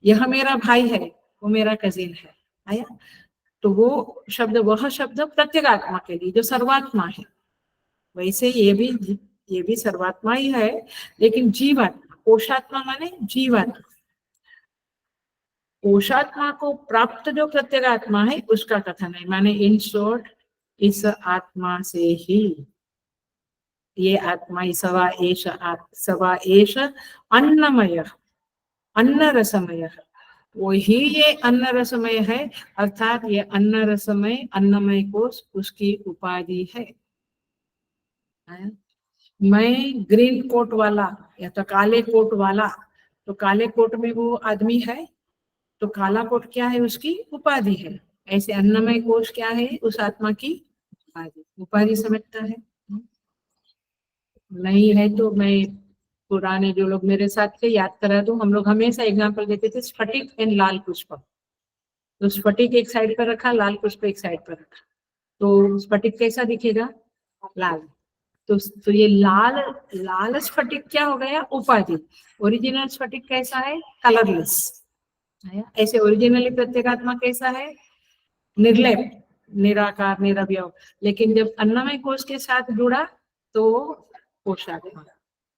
यह मेरा भाई है, वो मेरा कजिन है। आया। तो वो शब्द, वह शब्द प्रत्येगात्मा के लिए जो सर्वात्मा है। वैसे ये भी सर्वात्मा ही है, लेकिन जीवात्मा, कोशात्मा माने जीवात्मा। कोशात्मा को प्राप्त जो प्रत्येगात्मा है उसका कथन है, माने इन शॉर्ट इस आत्मा से ही ये आत्मा, सवा एष अन्नमय, अन्न रसमय, वही ये अन्न रसमय है। अर्थात ये अन्न रसमय, अन्नमय कोश उसकी उपाधि है। मैं ग्रीन कोट वाला या तो काले कोट वाला, तो काले कोट में वो आदमी है, तो काला कोट क्या है, उसकी उपाधि है। ऐसे अन्नमय कोश क्या है, उस आत्मा की उपाधि। उपाधि समझता है, नहीं है तो मैं पुराने जो लोग मेरे साथ थे याद करा दूं। हम लोग हमेशा एग्जाम्पल देते थे स्फटिक एंड लाल पुष्प। तो स्फटिक एक साइड पर रखा, लाल पुष्प एक साइड पर रखा, तो स्फटिक कैसा दिखेगा, लाल। तो ये लाल स्फटिक क्या हो गया, उपाधि। ओरिजिनल स्फटिक कैसा है, कलरलेस। ऐसे ओरिजिनली प्रत्येगात्मा कैसा है, निर्लेप, निराकार, निरवयव। लेकिन जब अन्नमय कोश के साथ जुड़ा तो कोशात्मा।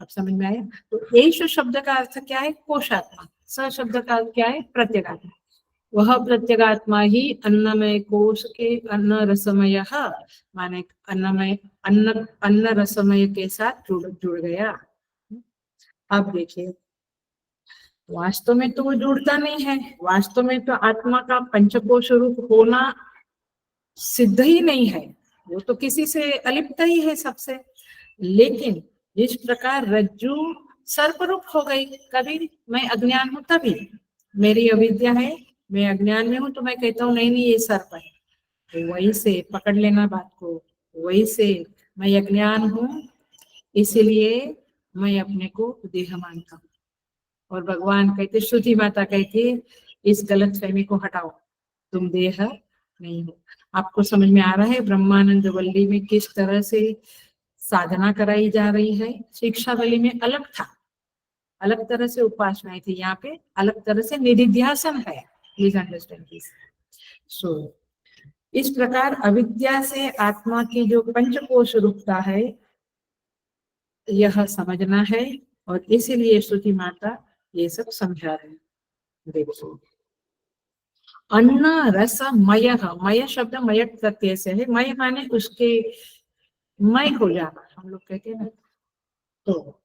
अब समझ में आया। तो एष शब्द का अर्थ क्या है, कोशात्मा। स शब्द का अर्थ क्या है, प्रत्येगात्मा। वह प्रत्येगात्मा ही अन्नमय कोश के अन्न रसमय, माने अन्नमय, अन्न रसमय के साथ जुड़ गया। अब देखिए, वास्तव में तो वो जुड़ता नहीं है। वास्तव में तो आत्मा का पंचकोश रूप होना सिद्ध ही नहीं है, वो तो किसी से अलिप्त ही है सबसे। लेकिन जिस प्रकार रज्जु सर्परूप हो गई, कभी मैं अज्ञान हूं तभी, मेरी अविद्या है, मैं अज्ञान में हूं, तो मैं कहता हूँ नहीं नहीं ये सर्प है, तो वही से पकड़ लेना बात को। वही से मैं अज्ञान हूं, इसीलिए मैं अपने को देह मानता हूँ। और भगवान कहते, श्रुति माता कहती इस गलत फहमी को हटाओ, तुम देह नहीं हो। आपको समझ में आ रहा है ब्रह्मानंद वल्ली में किस तरह से साधना कराई जा रही है। शिक्षा वल्ली में अलग था, अलग तरह से उपासनाएं थी, यहाँ पे अलग तरह से निधिध्यासन है। Please understand this. सो इस प्रकार अविद्या से आत्मा की जो पंचकोश रूपता है यह समझना है, और इसीलिए श्रुति माता ये सब समझा रहे हैं। देखो, अन्न रस मय, मय शब्द मय प्रत्यय से है। मय माने उसके मय हो जाना, हम लोग कहते हैं ना। तो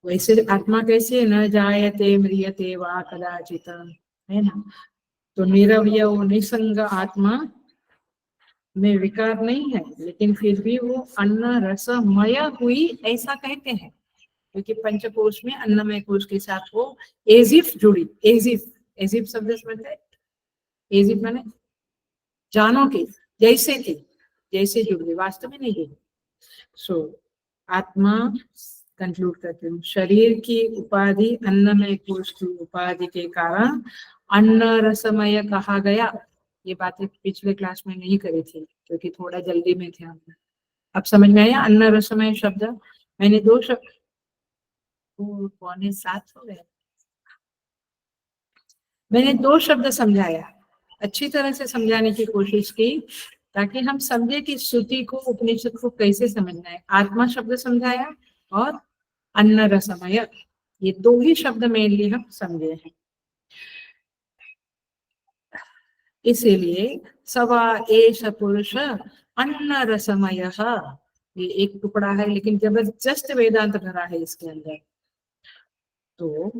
वैसे आत्मा कैसे न जायते म्रियते वा कदाचित, है ना। तो निरवयव निसंग आत्मा में विकार नहीं है, लेकिन फिर भी वो अन्न रसमय हुई ऐसा कहते हैं, क्योंकि पंचकोश में अन्नमय कोश के साथ वो एजिफ जुड़ी। एजिफ शब्द समझते हैं, एजिफ माने जानो के, जैसे थे, जैसे जुड़ गई, वास्तव में नहीं जुड़ी। सो आत्मा कंक्लूड करती हूँ। शरीर की उपाधि अन्नमय कोश की उपाधि के कारण अन्न रसमय कहा गया। ये बातें पिछले क्लास में नहीं करी थी क्योंकि थोड़ा जल्दी में थे हम। अब समझ में आया अन्न रसमय शब्द? मैंने 2 शब्द 6:45 हो गए। मैंने 2 शब्द समझाया, अच्छी तरह से समझाने की कोशिश की ताकि हम समझे कि श्रुति को उपनिषद को कैसे समझना है। आत्मा शब्द समझाया और अन्न रसमय, ये 2 ही शब्द मेनली हम समझे हैं। इसीलिए सवा एष पुरुष अन्न रसमय, ये एक टुकड़ा है लेकिन जबरदस्त वेदांत भरा है इसके अंदर। तो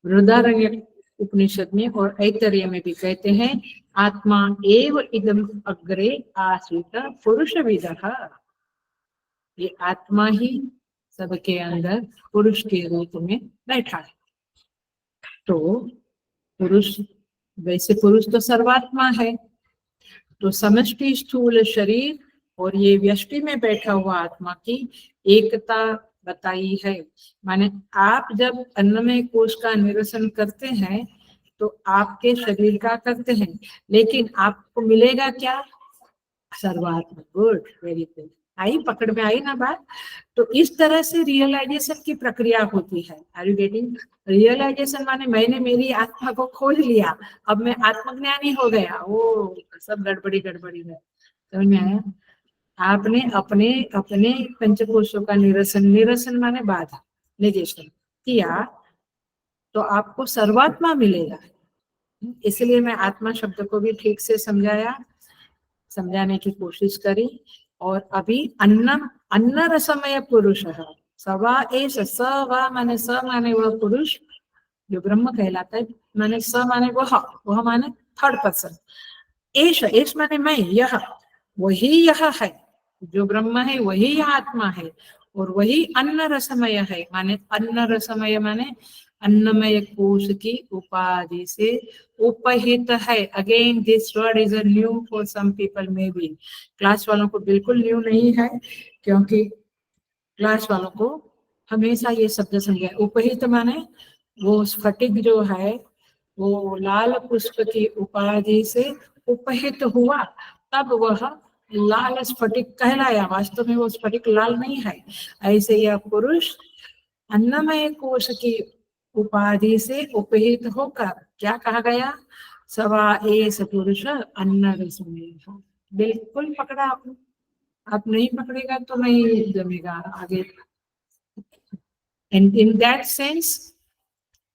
बृहदारण्यक उपनिषद में और ऐतरेय में भी कहते हैं आत्मा एव इदम अग्रे आसीत पुरुषविदः, ये आत्मा ही सबके अंदर पुरुष के रूप में बैठा है। तो पुरुष, वैसे पुरुष तो सर्वात्मा है, तो समष्टि स्थूल शरीर और ये व्यष्टि में बैठा हुआ आत्मा की एकता बताई है। माने आप जब अन्नमय कोश का निरसन करते हैं तो आपके शरीर का करते हैं, लेकिन आपको मिलेगा क्या? सर्वात्मा। गुड, वेरी गुड, आई पकड़ में आई ना बात? तो इस तरह से रियलाइजेशन की प्रक्रिया होती है। Are you getting? रियलाइजेशन माने मैंने मेरी आत्मा को खोज लिया, अब मैं आत्मज्ञानी हो गया। वो सब गड़बड़ी गड़बड़ी है, समझ में आया? आपने अपने अपने पंचकोशों का निरसन माने बाधा, नेगेशन किया तो आपको सर्वात्मा मिलेगा। इसलिए मैं आत्मा शब्द को भी ठीक से समझाने की कोशिश करी। और अभी अन्न रसमय पुरुष सवा एष, स वा माने स माने वह पुरुष जो ब्रह्म कहलाता है, माने स माने वह माने थर्ड पर्सन। एष माने मैं, यह वही यह है, जो ब्रह्म है वही यह आत्मा है, और वही अन्न रसमय है। माने अन्न रसमय माने अन्नमय कोश की उपाधि से उपहित है। Again this word is a new for some people, maybe class वालों को बिल्कुल न्यू नहीं है, क्योंकि क्लास वालों को हमेशा ये शब्द समझा। उपहित माने वो स्फटिक जो है वो लाल पुष्प की उपाधि से उपहित हुआ, तब वह लाल स्फटिक कहलाया। वास्तव में वो स्फटिक लाल नहीं है। ऐसे यह पुरुष अन्नमय कोश की उपाधि से उपहित होकर क्या कहा गया? सवा एष पुरुष अन्न रसमय। बिल्कुल पकड़ा आपने, आप नहीं पकड़ेगा तो नहीं जमेगा आगे। एंड इन दैट सेंस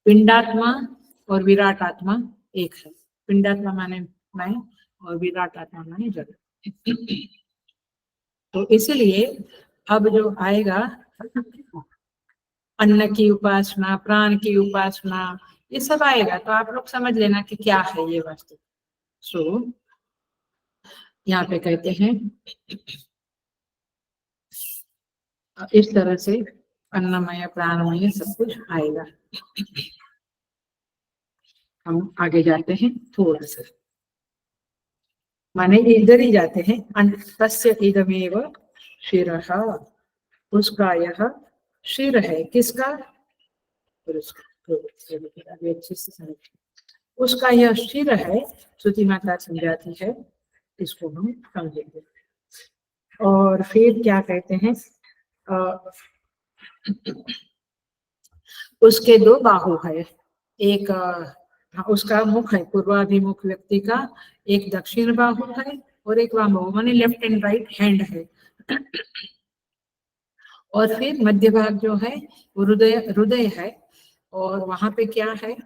पिंडात्मा और विराट आत्मा एक है। पिंडात्मा माने मैं और विराट आत्मा माने जगत। तो इसलिए अब जो आएगा अन्न की उपासना, प्राण की उपासना, ये सब आएगा तो आप लोग समझ लेना कि क्या है ये वस्तु। सो यहाँ पे कहते हैं इस तरह से अन्नमय प्राणमय सब कुछ आएगा। हम आगे जाते हैं थोड़ा सा, माने इधर ही जाते हैं। तस्य इदमेव शिरः, उसका यह शिर है। किसका? अच्छे से समझ, उसका यह शिर है। श्रुति माता समझाती है, इसको हम समझेंगे। और फिर क्या कहते हैं? उसके 2 बाहु है, एक उसका मुख है पूर्वाभिमुख व्यक्ति का, एक दक्षिण बाहु है और एक वाम बाहु माने लेफ्ट एंड राइट हैंड है। और फिर मध्य भाग जो है वो हृदय है, और वहां पे क्या है?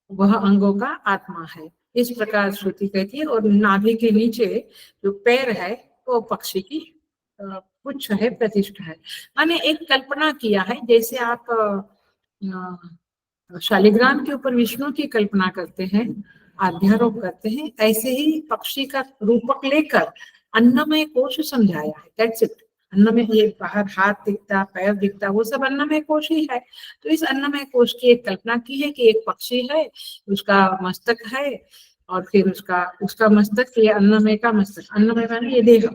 वह अंगों का आत्मा है। इस प्रकार श्रुति कहती है। और नाभि के नीचे जो पैर है वो पक्षी की पुच्छ है, प्रतिष्ठा है। मैंने एक कल्पना किया है, जैसे आप शालिग्राम के ऊपर विष्णु की कल्पना करते हैं, अध्यारोप करते हैं, ऐसे ही पक्षी का रूपक लेकर अन्नमय कोश समझाया है। That's it. अन्नमय, ये बाहर हाथ दिखता, पैर दिखता, वो सब अन्नमय कोश ही है। तो इस अन्नमय कोश की एक कल्पना की है कि एक पक्षी है, उसका मस्तक है, और फिर उसका उसका मस्तक, ये अन्नमय का मस्तक, अन्नमय माने ये देह,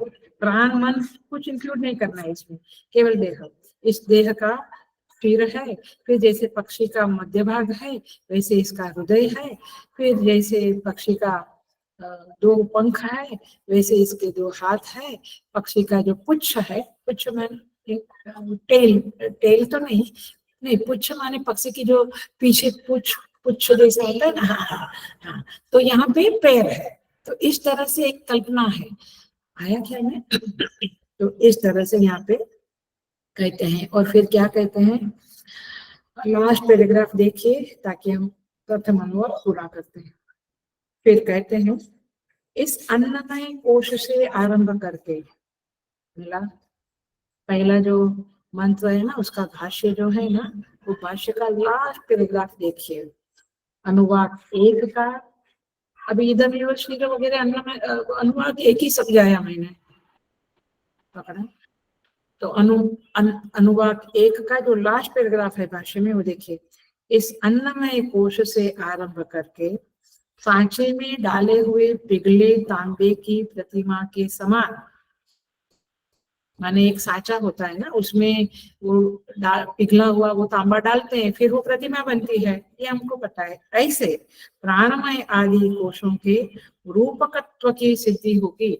प्राण मन कुछ इंक्लूड नहीं करना है इसमें, केवल देह। इस देह का फिर है, फिर जैसे पक्षी का मध्य भाग है वैसे इसका हृदय है, फिर जैसे पक्षी का दो पंख है वैसे इसके दो हाथ है, पक्षी का जो पुच्छ है, पुच्छ माने टेल, टेल तो नहीं, नहीं पुच्छ माने पक्षी की जो पीछे पुच्छ, पुच्छ जैसा होता है ना, हाँ हाँ हाँ, तो यहाँ पे पैर है। तो इस तरह से एक कल्पना है, आया क्या में? तो इस तरह से यहाँ पे कहते हैं। और फिर क्या कहते हैं, लास्ट पैराग्राफ देखिए ताकि हम प्रथम अनुवाद पूरा करते हैं। फिर कहते हैं इस अन्नमय कोश से आरंभ करके, मिला पहला जो मंत्र है ना उसका भाष्य जो है ना, वो भाष्य का लास्ट पैराग्राफ देखिए, अनुवाद 1 का। अभी इधर यूनिवर्सिटी वगैरह अन्नमय अनुवाद 1 ही समझाया मैंने, पकड़ा। तो अनुवाद 1 का जो लास्ट पैराग्राफ है भाष्य में वो देखिए, इस अन्नमय कोश से आरंभ करके सांचे में डाले हुए पिघले तांबे की प्रतिमा के समान, माने एक सांचा होता है ना, उसमें वो पिघला हुआ वो तांबा डालते हैं, फिर वो प्रतिमा बनती है, ये हमको पता है। ऐसे प्राणमय आदि कोशों के रूपकत्व की सिद्धि होगी,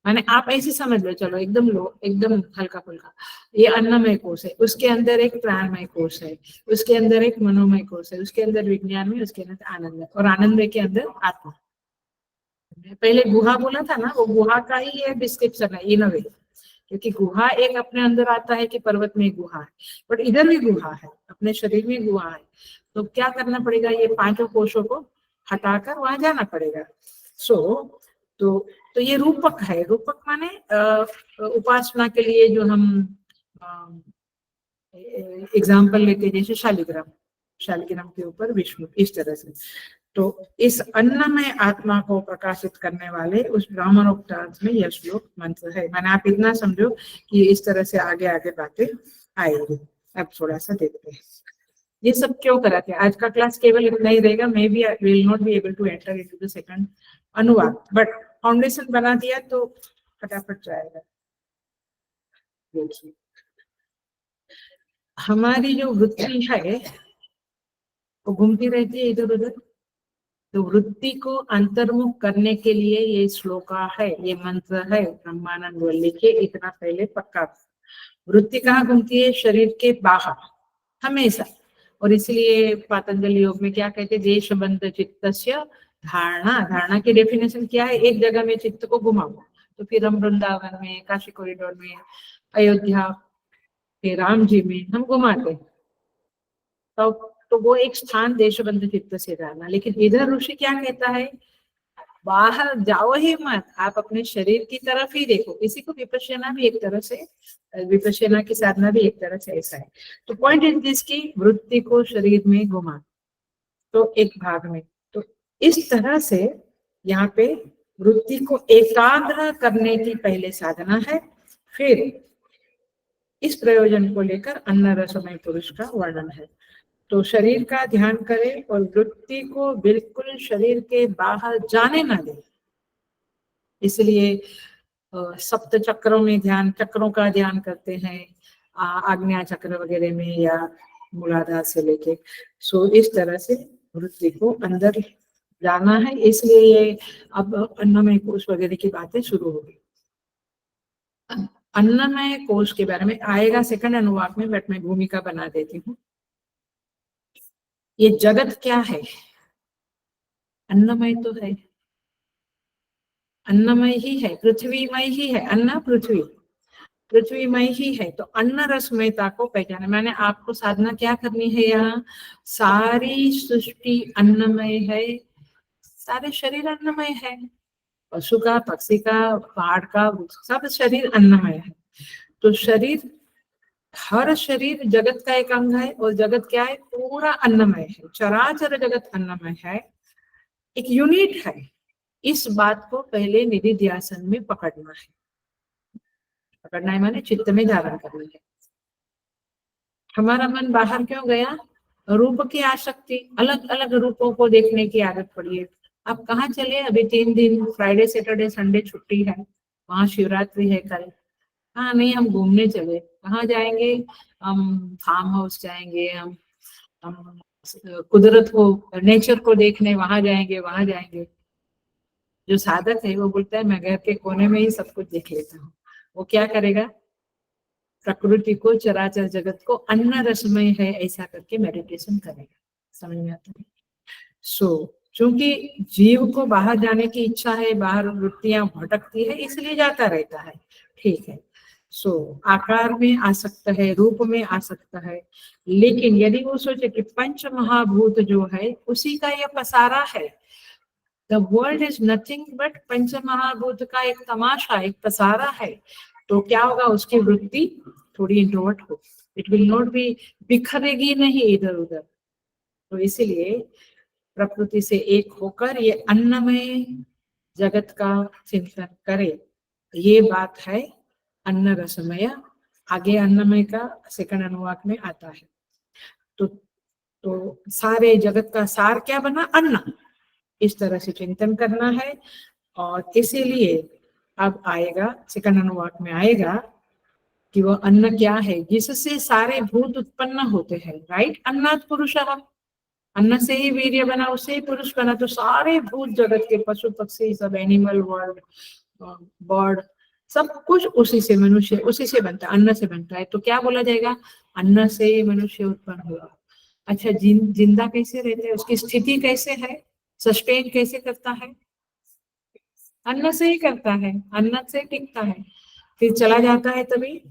माने आप ऐसे समझ लो, चलो एकदम लो, एकदम हल्का फुल्का, ये अन्नमय कोश है, उसके अंदर एक प्राणमय कोश है, उसके अंदर एक मनोमय कोश है, उसके अंदर विज्ञान में, उसके अंदर आनंद है, और आनंद के अंदर आत्मा। पहले गुहा बोला था ना, वो गुहा का ही ये डिस्क्रिप्शन है इन अ वे, क्योंकि गुहा एक अपने अंदर आता है कि पर्वत में गुहा है, बट इधर भी गुहा है, अपने शरीर में गुहा है। तो क्या करना पड़ेगा, ये पांचों कोशों को हटाकर वहां जाना पड़ेगा। तो ये रूपक है, रूपक माने उपासना के लिए जो हम एग्जाम्पल लेते हैं, जैसे शालिग्राम, शालिग्राम के ऊपर विष्णु, इस तरह से। तो इस अन्नमय आत्मा को प्रकाशित करने वाले उस ब्राह्मणोक्त अर्थ में यह श्लोक मंत्र है। मैंने आप इतना समझो कि इस तरह से आगे आगे बातें आएगी। अब थोड़ा सा देखते हैं ये सब क्यों कराते हैं। आज का क्लास केवल इतना ही रहेगा, maybe I will not be able to enter into the second अनुवाद, बट फाउंडेशन बना दिया तो फटाफट जाएगा। देखिए हमारी जो वृत्ति है वो घूमती रहती है इधर उधर, तो वृत्ति को अंतर्मुख करने के लिए ये श्लोका है, ये मंत्र है ब्रह्मानंद वल्ली के, इतना पहले पक्का। वृत्ति कहाँ घूमती है, शरीर के बाहर हमेशा। और इसलिए पतंजलि योग में क्या कहते हैं, देश बंध चित्तस्य धारणा। धारणा की डेफिनेशन क्या है, एक जगह में चित्त को घुमाओ। तो फिर हम वृंदावन में, काशी कॉरिडोर में, अयोध्या, फिर राम जी में हम घुमाते, तो वो एक स्थान देशबंध चित्त से रहना। लेकिन इधर ऋषि क्या कहता है, बाहर जाओ ही मत, आप अपने शरीर की तरफ ही देखो। इसी को विपश्यना भी एक तरह से, विपश्यना की साधना भी एक तरह से ऐसा है। तो पॉइंट इज दिस की वृत्ति को शरीर में घुमा, तो एक भाग में। तो इस तरह से यहाँ पे वृत्ति को एकाग्र करने की पहले साधना है, फिर इस प्रयोजन को लेकर अन्न रसमय पुरुष का वर्णन है। तो शरीर का ध्यान करें और वृत्ति को बिल्कुल शरीर के बाहर जाने ना दें। इसलिए सप्त चक्रों में ध्यान, चक्रों का ध्यान करते हैं, आग्नेय चक्र वगैरह में, या मूलाधार से लेके। सो इस तरह से वृत्ति को अंदर जाना है, इसलिए ये अब अन्नमय कोश वगैरह की बातें शुरू होगी। अन्नमय कोश के बारे में आएगा सेकंड अनुवाद में, बट मैं भूमिका बना देती हूँ। ये जगत क्या है, अन्नमय तो है, अन्नमय ही है, पृथ्वीमय ही है, अन्न पृथ्वी, पृथ्वीमय ही है। तो अन्न रसमयता को पहचाने, मैंने आपको साधना क्या करनी है, यहाँ सारी सृष्टि अन्नमय है, सारे शरीर अन्नमय है, पशु का, पक्षी का, पहाड़ का, सब शरीर अन्नमय है। तो शरीर, हर शरीर जगत का एक अंग है, और जगत क्या है, पूरा अन्नमय है, चराचर जगत अन्नमय है, एक यूनिट है। इस बात को पहले निधि ध्यान में पकड़ना है, पकड़ना है माने चित्त में धारण करना है। हमारा मन बाहर क्यों गया, रूप की आसक्ति, अलग अलग रूपों को देखने की आदत पड़ी है, अब कहाँ चले, अभी 3 दिन फ्राइडे सैटरडे संडे छुट्टी है, वहाँ शिवरात्रि है कल। हाँ नहीं, हम घूमने चले, कहाँ जाएंगे, हम फार्म हाउस जाएंगे, हम कुदरत को, नेचर को देखने वहां जाएंगे, वहां जाएंगे। जो साधक है वो बोलता है मैं घर के कोने में ही सब कुछ देख लेता हूँ। वो क्या करेगा, प्रकृति को, चराचर जगत को अन्न रसमय है ऐसा करके मेडिटेशन करेगा। समझ में आता है? सो क्योंकि जीव को बाहर जाने की इच्छा है, बाहर वृत्तियां भटकती है, इसलिए जाता रहता है। ठीक है, सो आकार में आ सकता है, रूप में आ सकता है, लेकिन यदि वो सोचे कि पंच महाभूत जो है उसी का यह पसारा है, the world is nothing but पंच महाभूत का एक तमाशा, एक पसारा है, तो क्या होगा, उसकी वृत्ति थोड़ी इंट्रोवर्ट हो, इट विल नॉट बी, बिखरेगी नहीं इधर उधर। तो इसीलिए प्रकृति से एक होकर ये अन्नमय जगत का चिंतन करे, ये बात है अन्न रसमय। आगे अन्नमय का सेकंड अनुवाक में आता है। तो सारे जगत का सार क्या बना, अन्न, इस तरह से चिंतन करना है। और इसीलिए अब आएगा सेकंड अनुवाक में आएगा कि वह अन्न क्या है, जिससे सारे भूत उत्पन्न होते हैं, राइट, अन्नात् पुरुषः, अन्न से ही वीर्य बना, उससे ही पुरुष बना, तो सारे भूत जगत के पशु पक्षी सब, एनिमल वर्ल्ड, बर्ड, सब कुछ उसी से, मनुष्य उसी से बनता है, अन्न से बनता है। तो क्या बोला जाएगा, अन्न से मनुष्य उत्पन्न हुआ। अच्छा, जिंदा कैसे रहते हैं, उसकी स्थिति कैसे है, सस्टेन कैसे करता है, अन्न से ही करता है, अन्न से टिकता है। फिर चला जाता है तभी,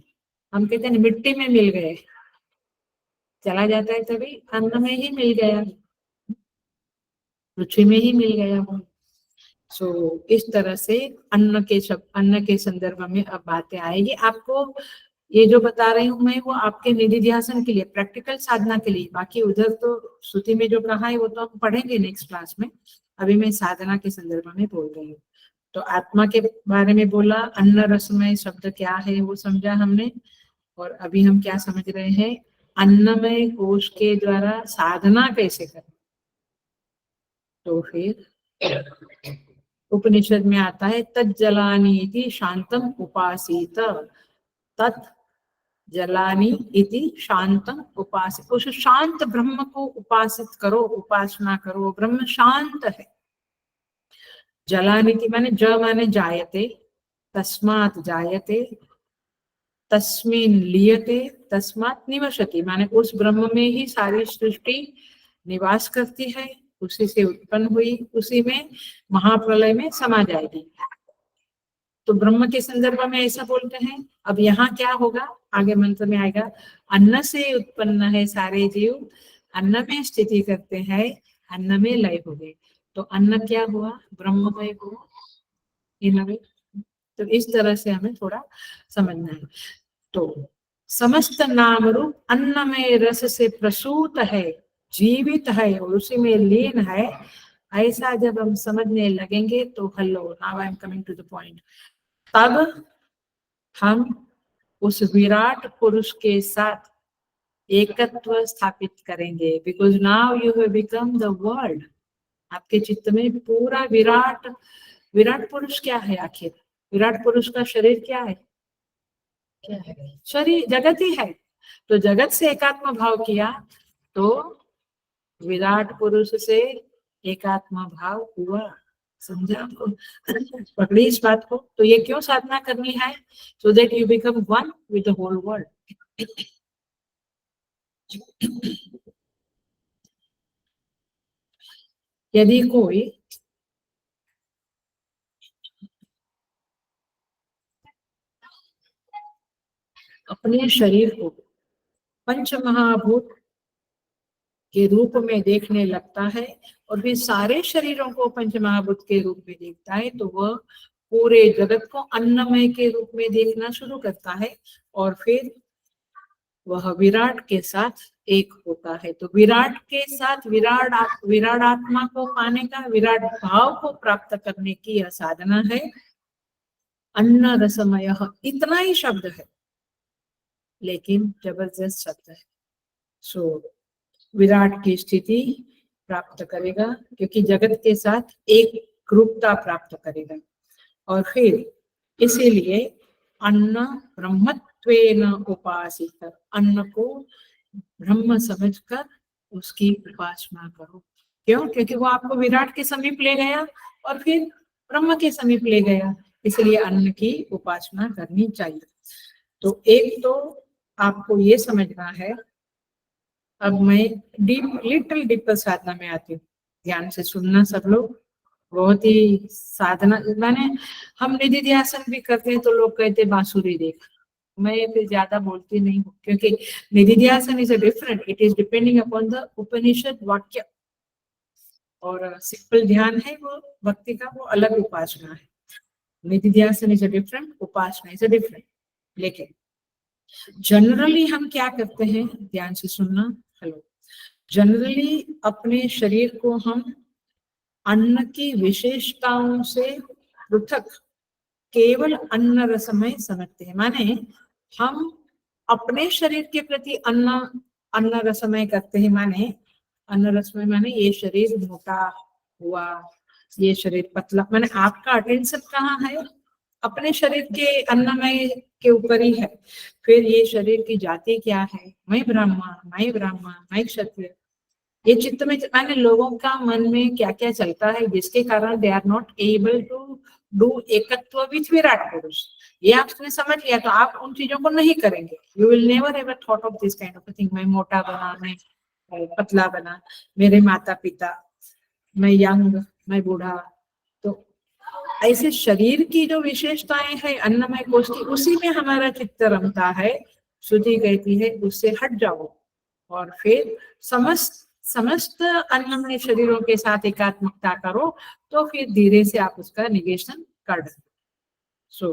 हम कहते हैं मिट्टी में मिल गए, चला जाता है तभी अन्न में ही मिल गया, पृथ्वी में ही मिल गया वो। सो इस तरह से अन्न के संदर्भ में अब बातें आएगी। आपको ये जो बता रही हूँ मैं, वो आपके निधिध्यासन के लिए, प्रैक्टिकल साधना के लिए, बाकी उधर तो श्रुति में जो कहा है वो तो हम पढ़ेंगे नेक्स्ट क्लास में। अभी मैं साधना के संदर्भ में बोल रही हूँ। तो आत्मा के बारे में बोला, अन्न रसमय शब्द क्या है वो समझा हमने। और अभी हम क्या समझ रहे हैं, अन्नमय कोश के द्वारा साधना कैसे करें। तो फिर उपनिषद में आता है, तज्जलानी इति शांतम उपासीत, तत् जलानी इति शांतम उपासित, उस शांत ब्रह्म को उपासित करो, उपासना करो, ब्रह्म शांत है। जलानी माने, ज माने जायते, तस्मात् जायते, तस्मिन् लीयते, तस्मात् निवसति, माने उस ब्रह्म में ही सारी सृष्टि निवास करती है, उसी से उत्पन्न हुई, उसी में महाप्रलय में समा जाएगी। तो ब्रह्म के संदर्भ में ऐसा बोलते हैं। अब यहाँ क्या होगा, आगे मंत्र में आएगा, अन्न से उत्पन्न है सारे जीव, अन्न में स्थिति करते हैं, अन्न में लय हो गए। तो अन्न क्या हुआ, ब्रह्ममय हुआ, इनमें। तो इस तरह से हमें थोड़ा समझना है। तो समस्त नाम रूप अन्नमय रस से प्रसूत है, जीवित है और उसी में लीन है, ऐसा जब हम समझने लगेंगे तो hello, now I am coming to the point, तब हम उस विराट पुरुष के साथ एकत्व स्थापित करेंगे। Because now you have become the world. आपके चित्त में पूरा विराट, विराट पुरुष क्या है आखिर, विराट पुरुष का शरीर क्या है, क्या है, शरीर जगत ही है। तो जगत से एकात्म भाव किया तो विराट पुरुष से एकात्म भाव हुआ। समझा आपको, पकड़ी इस बात को। तो ये क्यों साधना करनी है, so that you become one with the whole world. यदि कोई अपने शरीर को पंच महाभूत के रूप में देखने लगता है और फिर सारे शरीरों को पंच महाभूत के रूप में देखता है, तो वह पूरे जगत को अन्नमय के रूप में देखना शुरू करता है और फिर वह विराट के साथ एक होता है। तो विराट के साथ विराट आत्मा को पाने का, विराट भाव को प्राप्त करने की यह साधना है। अन्न रसमय इतना ही शब्द है लेकिन जबरदस्त शब्द है। सो विराट की स्थिति, प्राप्त करेगा, क्योंकि जगत के साथ एक रूपता प्राप्त करेगा। और फिर इसीलिए अन्न ब्रह्मत्वेन उपासित, अन्न को ब्रह्म समझकर उसकी उपासना करो। क्यों? क्योंकि वो आपको विराट के समीप ले गया और फिर ब्रह्म के समीप ले गया, इसलिए अन्न की उपासना करनी चाहिए। तो एक तो आपको ये समझना है। अब मैं लिटिल डीपर साधना में आती हूँ, ध्यान से सुनना सब लोग। बहुत ही साधना, मैंने हम निधि ध्यासन भी करते हैं तो लोग कहते बांसुरी देख। मैं फिर ज्यादा बोलती नहीं हूँ, क्योंकि निधि ध्यासन is a different, it is depending upon the Upanishad वाक्य, और सिंपल ध्यान है वो भक्ति का, वो अलग उपासना है। निधि ध्यासन इज अ डिफरेंट, उपासना इज अ डिफरेंट। लेकिन जनरली हम क्या करते हैं, ध्यान से सुनना। हेलो। जनरली अपने शरीर को हम अन्न की विशेषताओं से पृथक केवल अन्न रसमय समझते हैं। माने हम अपने शरीर के प्रति अन्न रसमय करते हैं। माने अन्न रसमय माने ये शरीर मोटा हुआ, ये शरीर पतला। माने आपका अटेंशन कहाँ है? अपने शरीर के अन्नमय के ऊपर ही है। फिर ये शरीर की जाति क्या है, मैं ब्राह्मण, मैं क्षत्रिय, ये चित्त में माने लोगों का मन में क्या क्या चलता है, जिसके कारण they are not able to do एकत्व विथ विराट पुरुष। ये आपने समझ लिया तो आप उन चीजों को नहीं करेंगे। You will never ever thought of this kind of thing, मैं मोटा बना, मैं पतला बना, मेरे माता पिता, मैं यंग, मैं बूढ़ा। तो ऐसे शरीर की जो विशेषताएं हैं अन्नमय कोश की, उसी में हमारा चित्त रमता है। श्रुति कहती है उससे हट जाओ और फिर समस्त अन्नमय शरीरों के साथ एकात्मकता करो, तो फिर धीरे से आप उसका निगेशन कर दो। सो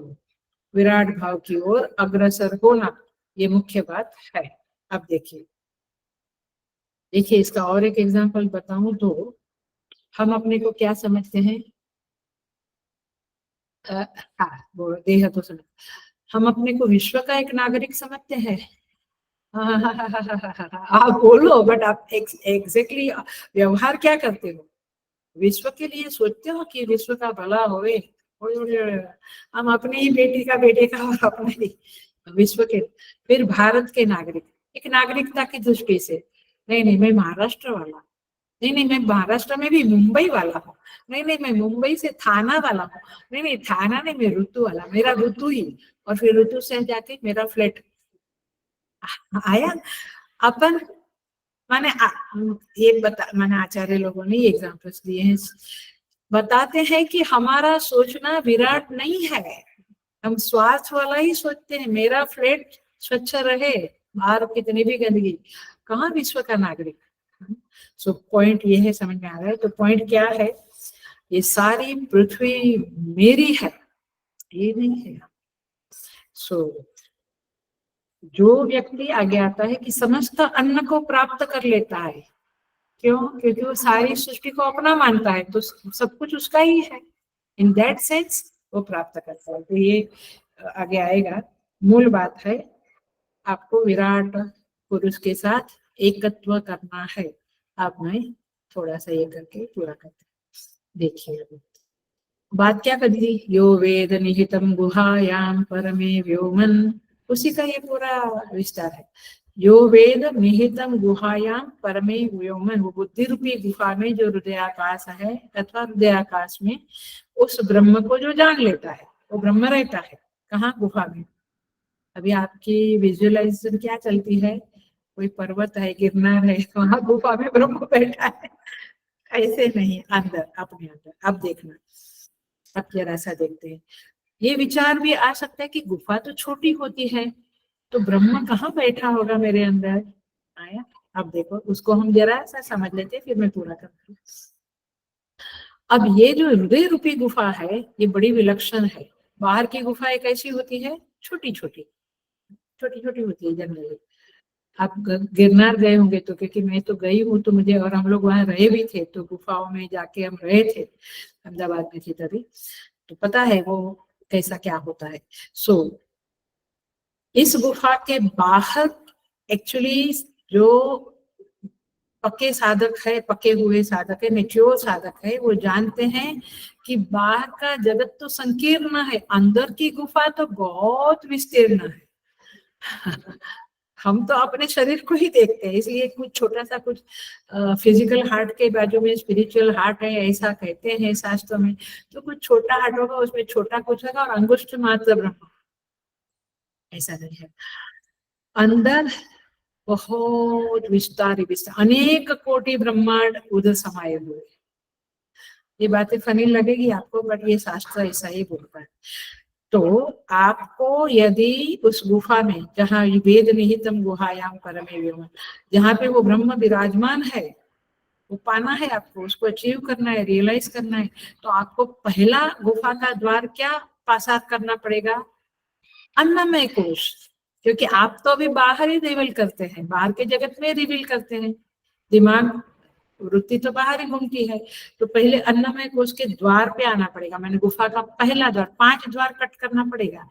विराट भाव की ओर अग्रसर होना, ये मुख्य बात है। अब देखिए इसका और एक एग्जांपल बताऊं तो हम अपने को क्या समझते हैं? हाँ, वो देह तो समझ, हम अपने को विश्व का एक नागरिक समझते हैं। आप बोलो, बट आप एग्जैक्टली व्यवहार क्या करते हो? विश्व के लिए सोचते हो कि विश्व का भला होवे? हम अपनी ही बेटी का, बेटे का, और अपने ही विश्व के, फिर भारत के नागरिक, एक नागरिकता की दृष्टि से। नहीं, मैं महाराष्ट्र वाला, नहीं, मैं महाराष्ट्र में भी मुंबई वाला हूँ, नहीं, मैं मुंबई से थाना वाला हूँ, नहीं, थाना नहीं, मैं ऋतु वाला, मेरा ऋतु ही, और फिर ऋतु से जाके मेरा फ्लैट आया। अपन माने ये माने आचार्य लोगों ने ये एग्जाम्पल्स दिए हैं, बताते हैं कि हमारा सोचना विराट नहीं है। हम स्वार्थ वाला ही सोचते हैं, मेरा फ्लैट स्वच्छ रहे, बाहर कितनी भी गंदगी, कहाँ विश्व का नागरिक। सो पॉइंट ये है, समझ में आ रहा है? तो पॉइंट क्या है, ये सारी पृथ्वी मेरी है, ये नहीं है। सो जो व्यक्ति आगे आता है कि समस्त अन्न को प्राप्त कर लेता है, क्यों? क्योंकि वो सारी सृष्टि को अपना मानता है, तो सब कुछ उसका ही है। इन दैट सेंस वो प्राप्त करता है। तो ये आगे आएगा। मूल बात है, आपको विराट पुरुष के साथ एकत्व करना है। अब मैं थोड़ा सा ये करके पूरा करते हैं। देखिए अभी बात क्या कर दी, यो वेद निहितम गुहायाम परमे व्योमन, उसी का ये पूरा विस्तार है। यो वेद निहितम गुहायाम परमे व्योमन, वो बुद्धि रूपी गुफा में जो हृदयाकाश है अथवा हृदयाकाश में उस ब्रह्म को जो जान लेता है, वो ब्रह्म रहता है कहाँ? गुफा में। अभी आपकी विजुअलाइजेशन क्या चलती है? कोई पर्वत है, गिरनार है, वहां गुफा में ब्रह्म बैठा है। ऐसे नहीं, अंदर, अपने अंदर। अब देखना, अब जरा सा देखते हैं। ये विचार भी आ सकता है कि गुफा तो छोटी होती है, तो ब्रह्म कहाँ बैठा होगा मेरे अंदर? आया? अब देखो, उसको हम जरा सा समझ लेते, फिर मैं पूरा करती हूँ। अब ये जो हृदय रूपी गुफा है, ये बड़ी विलक्षण है। बाहर की गुफा एक ऐसी होती है, छोटी छोटी होती है जनरली। आप गिरनार गए होंगे तो, क्योंकि मैं तो गई हूँ, तो मुझे, और हम लोग वहां रहे भी थे, तो गुफाओं में जाके हम रहे थे, अहमदाबाद में थी तभी, तो पता है वो कैसा क्या होता है। सो इस गुफा के बाहर एक्चुअली जो पक्के साधक है, पके हुए साधक है, मेच्योर साधक है, वो जानते हैं कि बाहर का जगत तो संकीर्ण है, अंदर की गुफा तो बहुत विस्तीर्ण है। हम तो अपने शरीर को ही देखते हैं, इसलिए कुछ छोटा सा कुछ फिजिकल हार्ट के बाजू में स्पिरिचुअल हार्ट है ऐसा कहते हैं शास्त्रों में। तो कुछ छोटा हार्ट होगा, उसमें छोटा कुछ होगा और अंगुष्ठ मात्र ब्रह्म, ऐसा नहीं है। अंदर बहुत विस्तार विस्तार अनेक कोटि ब्रह्मांड उधर समाये हुए। ये बातें फनी लगेगी आपको, बट ये शास्त्र ऐसा ही बोलता है। तो आपको यदि उस गुफा में, जहाँ वेद निहितम गुहायाम परमे व्योम, जहाँ पे वो ब्रह्म विराजमान है, वो पाना है आपको, उसको अचीव करना है, रियलाइज करना है, तो आपको पहला गुफा का द्वार क्या पासार करना पड़ेगा? अन्नमय कोश। क्योंकि आप तो अभी बाहर ही रिवील करते हैं, बाहर के जगत में रिवील करते हैं, दिमाग वृत्ति तो बाहर ही घूमती है। तो पहले अन्नमय कोश के द्वार पे आना पड़ेगा। मैंने गुफा का पहला द्वार, 5 द्वार कट करना पड़ेगा।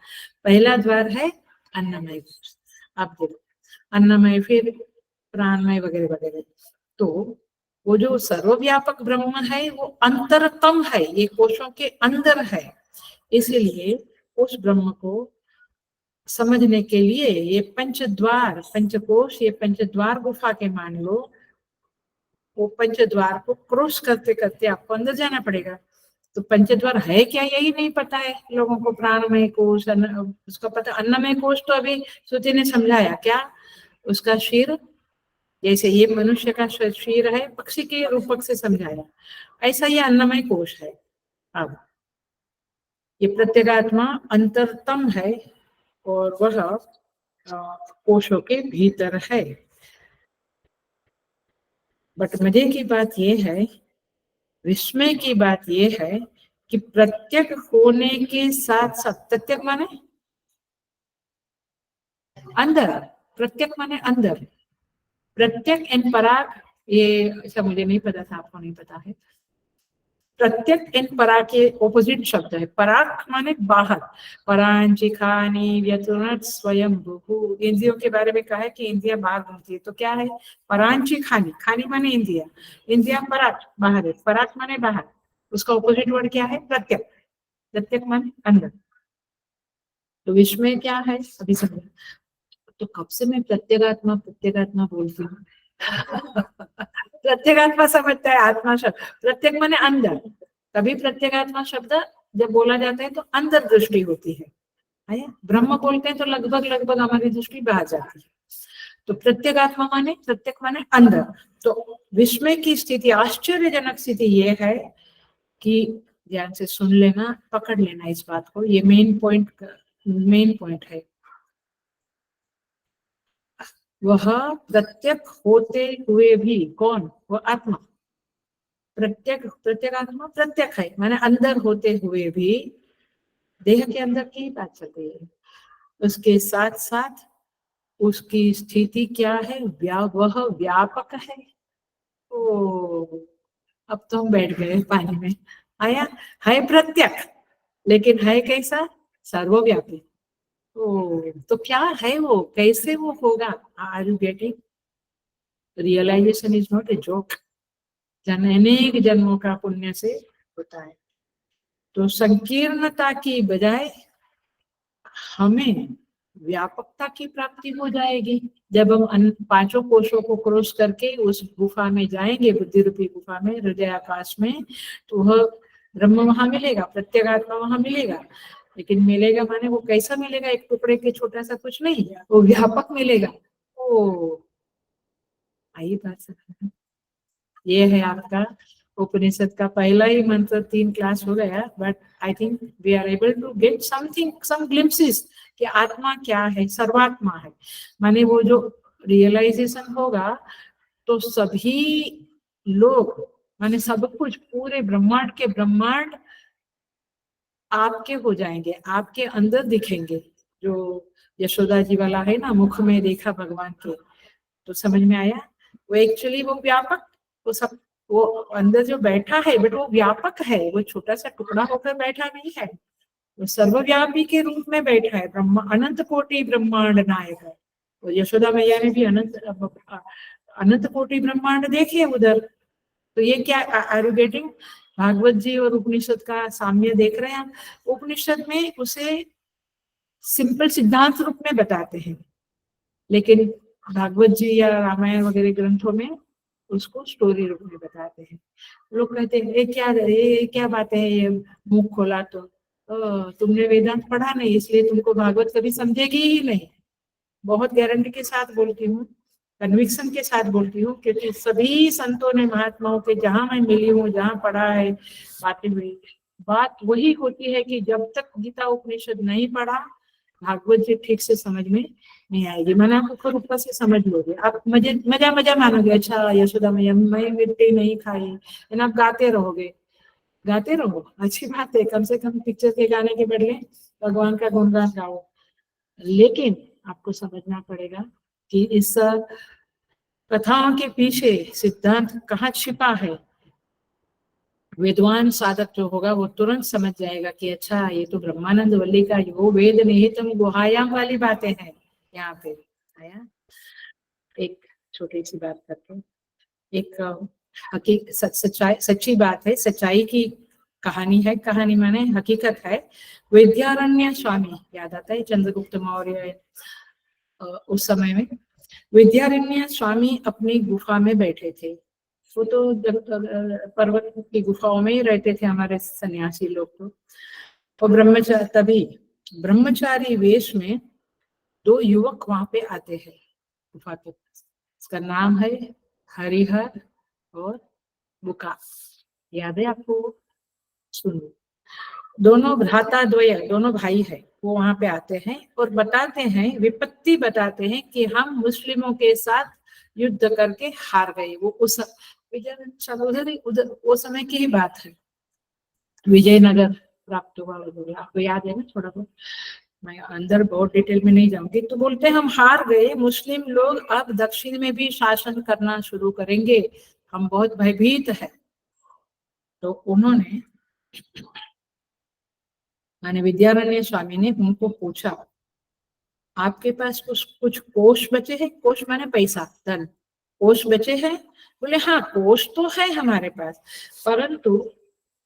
पहला द्वार है अन्नमय कोश। आप देखो अन्नमय, फिर प्राणमय वगैरह वगैरह। तो वो जो सर्वव्यापक ब्रह्म है वो अंतरतम है, ये कोशों के अंदर है। इसलिए उस ब्रह्म को समझने के लिए ये पंचद्वार, पंचकोश, ये पंचद्वार गुफा के मान लो, वो पंचद्वार को क्रॉस करते करते आपको अंदर जाना पड़ेगा। तो पंचद्वार है क्या यही नहीं पता है लोगों को। प्राणमय कोश, उसका पता, अन्नमय कोश तो अभी श्रुति ने समझाया क्या, उसका शीर, जैसे ये मनुष्य का शीर है, पक्षी के रूपक से समझाया, ऐसा ये अन्नमय कोश है। अब ये प्रत्यगात्मा अंतरतम है और वह कोशों के भीतर है। बट मजे की बात यह है, विस्मय की बात यह है कि प्रत्यक होने के साथ साथ, प्रत्यक माने अंदर, प्रत्यक माने अंदर, प्रत्यक एंड पराग, ये ऐसा मुझे नहीं पता था, आपको नहीं पता है। प्रत्यक एंड पराग के ऑपोजिट शब्द है। पराग माने बाहर, परांची खानी व्यतुरत स्वयं भू। इंद्रियों के बारे में कहा है कि इंद्रियां बाहर घूमती है, तो क्या है? परांची खानी, खानी माने इंद्रिया, इंद्रिया पराग बाहर है, पराग माने बाहर, उसका ऑपोजिट वर्ड क्या है? प्रत्यक। प्रत्यक माने अंदर। तो विश्व में क्या है अभी समझ। तो कब से मैं प्रत्येगात्मा प्रत्येगात्मा बोलती हूँ। प्रत्येगात्मा समझता है आत्मा शब्द, प्रत्येक माने अंदर, तभी प्रत्येगात्मा शब्द जब बोला जाता है तो अंदर दृष्टि होती है। ब्रह्म बोलते हैं तो लगभग लगभग हमारी दृष्टि बाहर जाती है। तो प्रत्येगात्मा माने, प्रत्येक माने अंदर। तो विस्मय की स्थिति, आश्चर्यजनक स्थिति ये है कि ध्यान से सुन लेना, पकड़ लेना इस बात को, ये मेन पॉइंट है। वह प्रत्यक होते हुए भी, कौन? वह आत्मा, प्रत्यक, प्रत्येगात्मा प्रत्यक है माने अंदर होते हुए भी, देह के अंदर की बात चल रही है, उसके साथ साथ उसकी स्थिति क्या है? वह व्यापक है। ओ, अब तो हम बैठ गए पानी में। आया है प्रत्यक, लेकिन है कैसा? सर्वव्यापी। ओ, तो क्या है वो, कैसे वो होगा? Are you getting? Realisation is not a joke, अनेक जन्मों का पुण्य से होता है। तो संकीर्णता की बजाय हमें व्यापकता की प्राप्ति हो जाएगी जब हम 5 कोशों को क्रॉस करके उस गुफा में जाएंगे, बुद्धि रूपी गुफा में, हृदय आकाश में। तो वह ब्रह्म वहां मिलेगा, प्रत्येगात्मा वहां मिलेगा। लेकिन मिलेगा माने वो कैसा मिलेगा? एक टुकड़े के छोटा सा कुछ नहीं, वो व्यापक मिलेगा। ओ, आई बात समझ। ये है आपका उपनिषद का पहला ही मंत्र, 3 क्लास हो गया, but I think we are able to get something, some glimpses कि आत्मा क्या है, सर्वात्मा है। माने वो जो रियलाइजेशन होगा तो सभी लोग, माने सब कुछ, पूरे ब्रह्मांड के ब्रह्मांड आपके हो जाएंगे, आपके अंदर दिखेंगे। जो यशोदा जी वाला है ना, मुख में देखा भगवान के, तो समझ में आया? वो एक्चुअली वो व्यापक, वो सब, वो अंदर जो बैठा है बट वो व्यापक है, वो छोटा सा टुकड़ा होकर बैठा नहीं है, वो सर्वव्यापी के रूप में बैठा है। ब्रह्मा, अनंत कोटि ब्रह्मांड नायक है। तो यशोदा मैया ने भी अनंत अनंत कोटि ब्रह्मांड देखिए उधर। तो ये क्या आर यू गेटिंग? भागवत जी और उपनिषद का साम्य देख रहे हैं आप? उपनिषद में उसे सिंपल सिद्धांत रूप में बताते हैं, लेकिन भागवत जी या रामायण वगैरह ग्रंथों में उसको स्टोरी रूप में बताते हैं। लोग कहते हैं ये क्या बातें है, ये मुंह खोला तो तुमने वेदांत पढ़ा नहीं इसलिए तुमको भागवत कभी समझेगी ही नहीं। बहुत गारंटी के साथ बोलती हूँ, कन्विक्शन के साथ बोलती हूँ, क्योंकि सभी संतों ने, महात्माओं के जहां मैं मिली हूँ, जहां पढ़ा है, बातें हुई, बात वही होती है कि जब तक गीता उपनिषद नहीं पढ़ा भागवत जी ठीक से समझ में नहीं आएगी। मैंने आपको ऊपर से समझ लोगे, आप मजा मजा मानोगे, अच्छा यशोदा मैया मैं मिट्टी नहीं खाई, लेकिन आप गाते रहोगे, गाते रहो, अच्छी बात है, कम से कम पिक्चर के गाने के बदले भगवान का गुणगान गाओ। लेकिन आपको समझना पड़ेगा कि इस कथाओं के पीछे सिद्धांत कहाँ छिपा है। विद्वान साधक जो होगा वो तुरंत समझ जाएगा कि अच्छा ये तो ब्रह्मानंद वल्ली का यो वेद निहितम गुहायाम वाली बातें हैं यहाँ पे। आया एक छोटी सी बात करके, एक सच्ची बात है, सच्चाई की कहानी है, कहानी माने हकीकत है। विद्यारण्य स्वामी याद आता है, चंद्रगुप्त मौर्य उस समय में विद्यारण्य स्वामी अपनी गुफा में बैठे थे। वो तो पर्वत की गुफाओं में ही रहते थे हमारे सन्यासी लोग। तो तभी ब्रह्मचारी वेश में दो युवक वहां पे आते हैं गुफा के पास। इसका नाम है हरिहर और बुका, याद है आपको? सुनो, दोनों भ्राता द्वय, दोनों भाई है, वो वहां पे आते हैं और बताते हैं, विपत्ति बताते हैं कि हम मुस्लिमों के साथ युद्ध करके हार गए। वो उस उधर वो समय की ही बात है, विजयनगर प्राप्त हुआ वगैरह, आपको याद है ना? थोड़ा बहुत, मैं अंदर बहुत डिटेल में नहीं जाऊंगी। तो बोलते हैं हम हार गए, मुस्लिम लोग अब दक्षिण में भी शासन करना शुरू करेंगे, हम बहुत भयभीत है। तो उन्होंने, माने विद्यारण्य स्वामी ने उनको पूछा, आपके पास कुछ कोष बचे हैं? कोष माने पैसा, धन, कोष बचे हैं? बोले हाँ कोष तो है हमारे पास, परंतु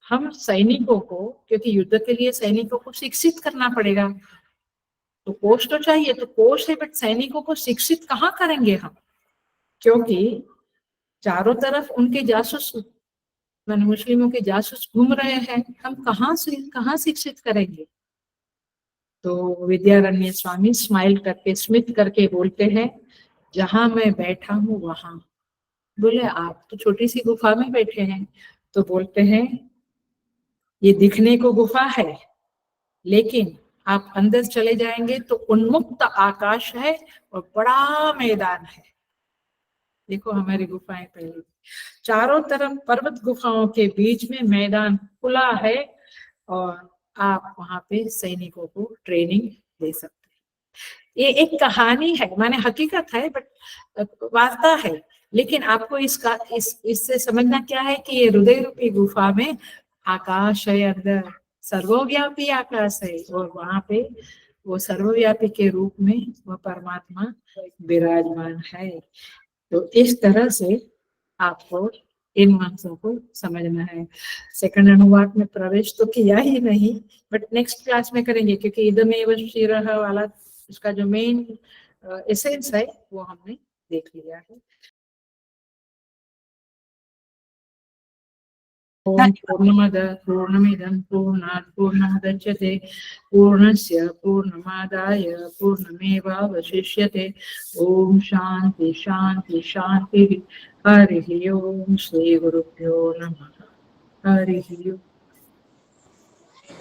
हम सैनिकों को, क्योंकि युद्ध के लिए सैनिकों को शिक्षित करना पड़ेगा, तो कोष तो चाहिए। तो कोष है, बट सैनिकों को शिक्षित कहाँ करेंगे हम, क्योंकि चारों तरफ उनके जासूस, माने मुस्लिमों के जासूस घूम रहे हैं, हम कहाँ शिक्षित करेंगे? तो विद्यारण्य स्वामी स्माइल करके, स्मित करके बोलते हैं, जहां मैं बैठा हूं वहां। बोले आप तो छोटी सी गुफा में बैठे हैं। तो बोलते हैं ये दिखने को गुफा है, लेकिन आप अंदर चले जाएंगे तो उन्मुक्त आकाश है और बड़ा मैदान है। देखो हमारी गुफाएं पहले, चारों तरफ पर्वत गुफाओं के बीच में मैदान खुला है और आप वहां पे सैनिकों को ट्रेनिंग दे सकते हैं। ये एक कहानी है, माने हकीकत है, बट वार्ता है। लेकिन आपको इससे समझना क्या है कि ये हृदय रूपी गुफा में आकाश है, अंदर सर्वव्यापी आकाश है, और वहां पे वो सर्वव्यापी के रूप में वह परमात्मा विराजमान है। तो इस तरह से आपको इन मंत्रों को समझना है। सेकंड अनुवाद में प्रवेश तो किया ही नहीं, बट नेक्स्ट क्लास में करेंगे, क्योंकि इदमेव शिरः वाला उसका जो मेन एसेंस है वो हमने देख लिया है। ओम पूर्णमद पूर्णमिदं पूर्णात् पूर्णमुदच्यते पूर्णस्य पूर्णमादाय पूर्णमेवावशिष्यते। ओम शांति शांति शांति। हरि ओम। श्री गुरुभ्यो नमः। हरि ओम।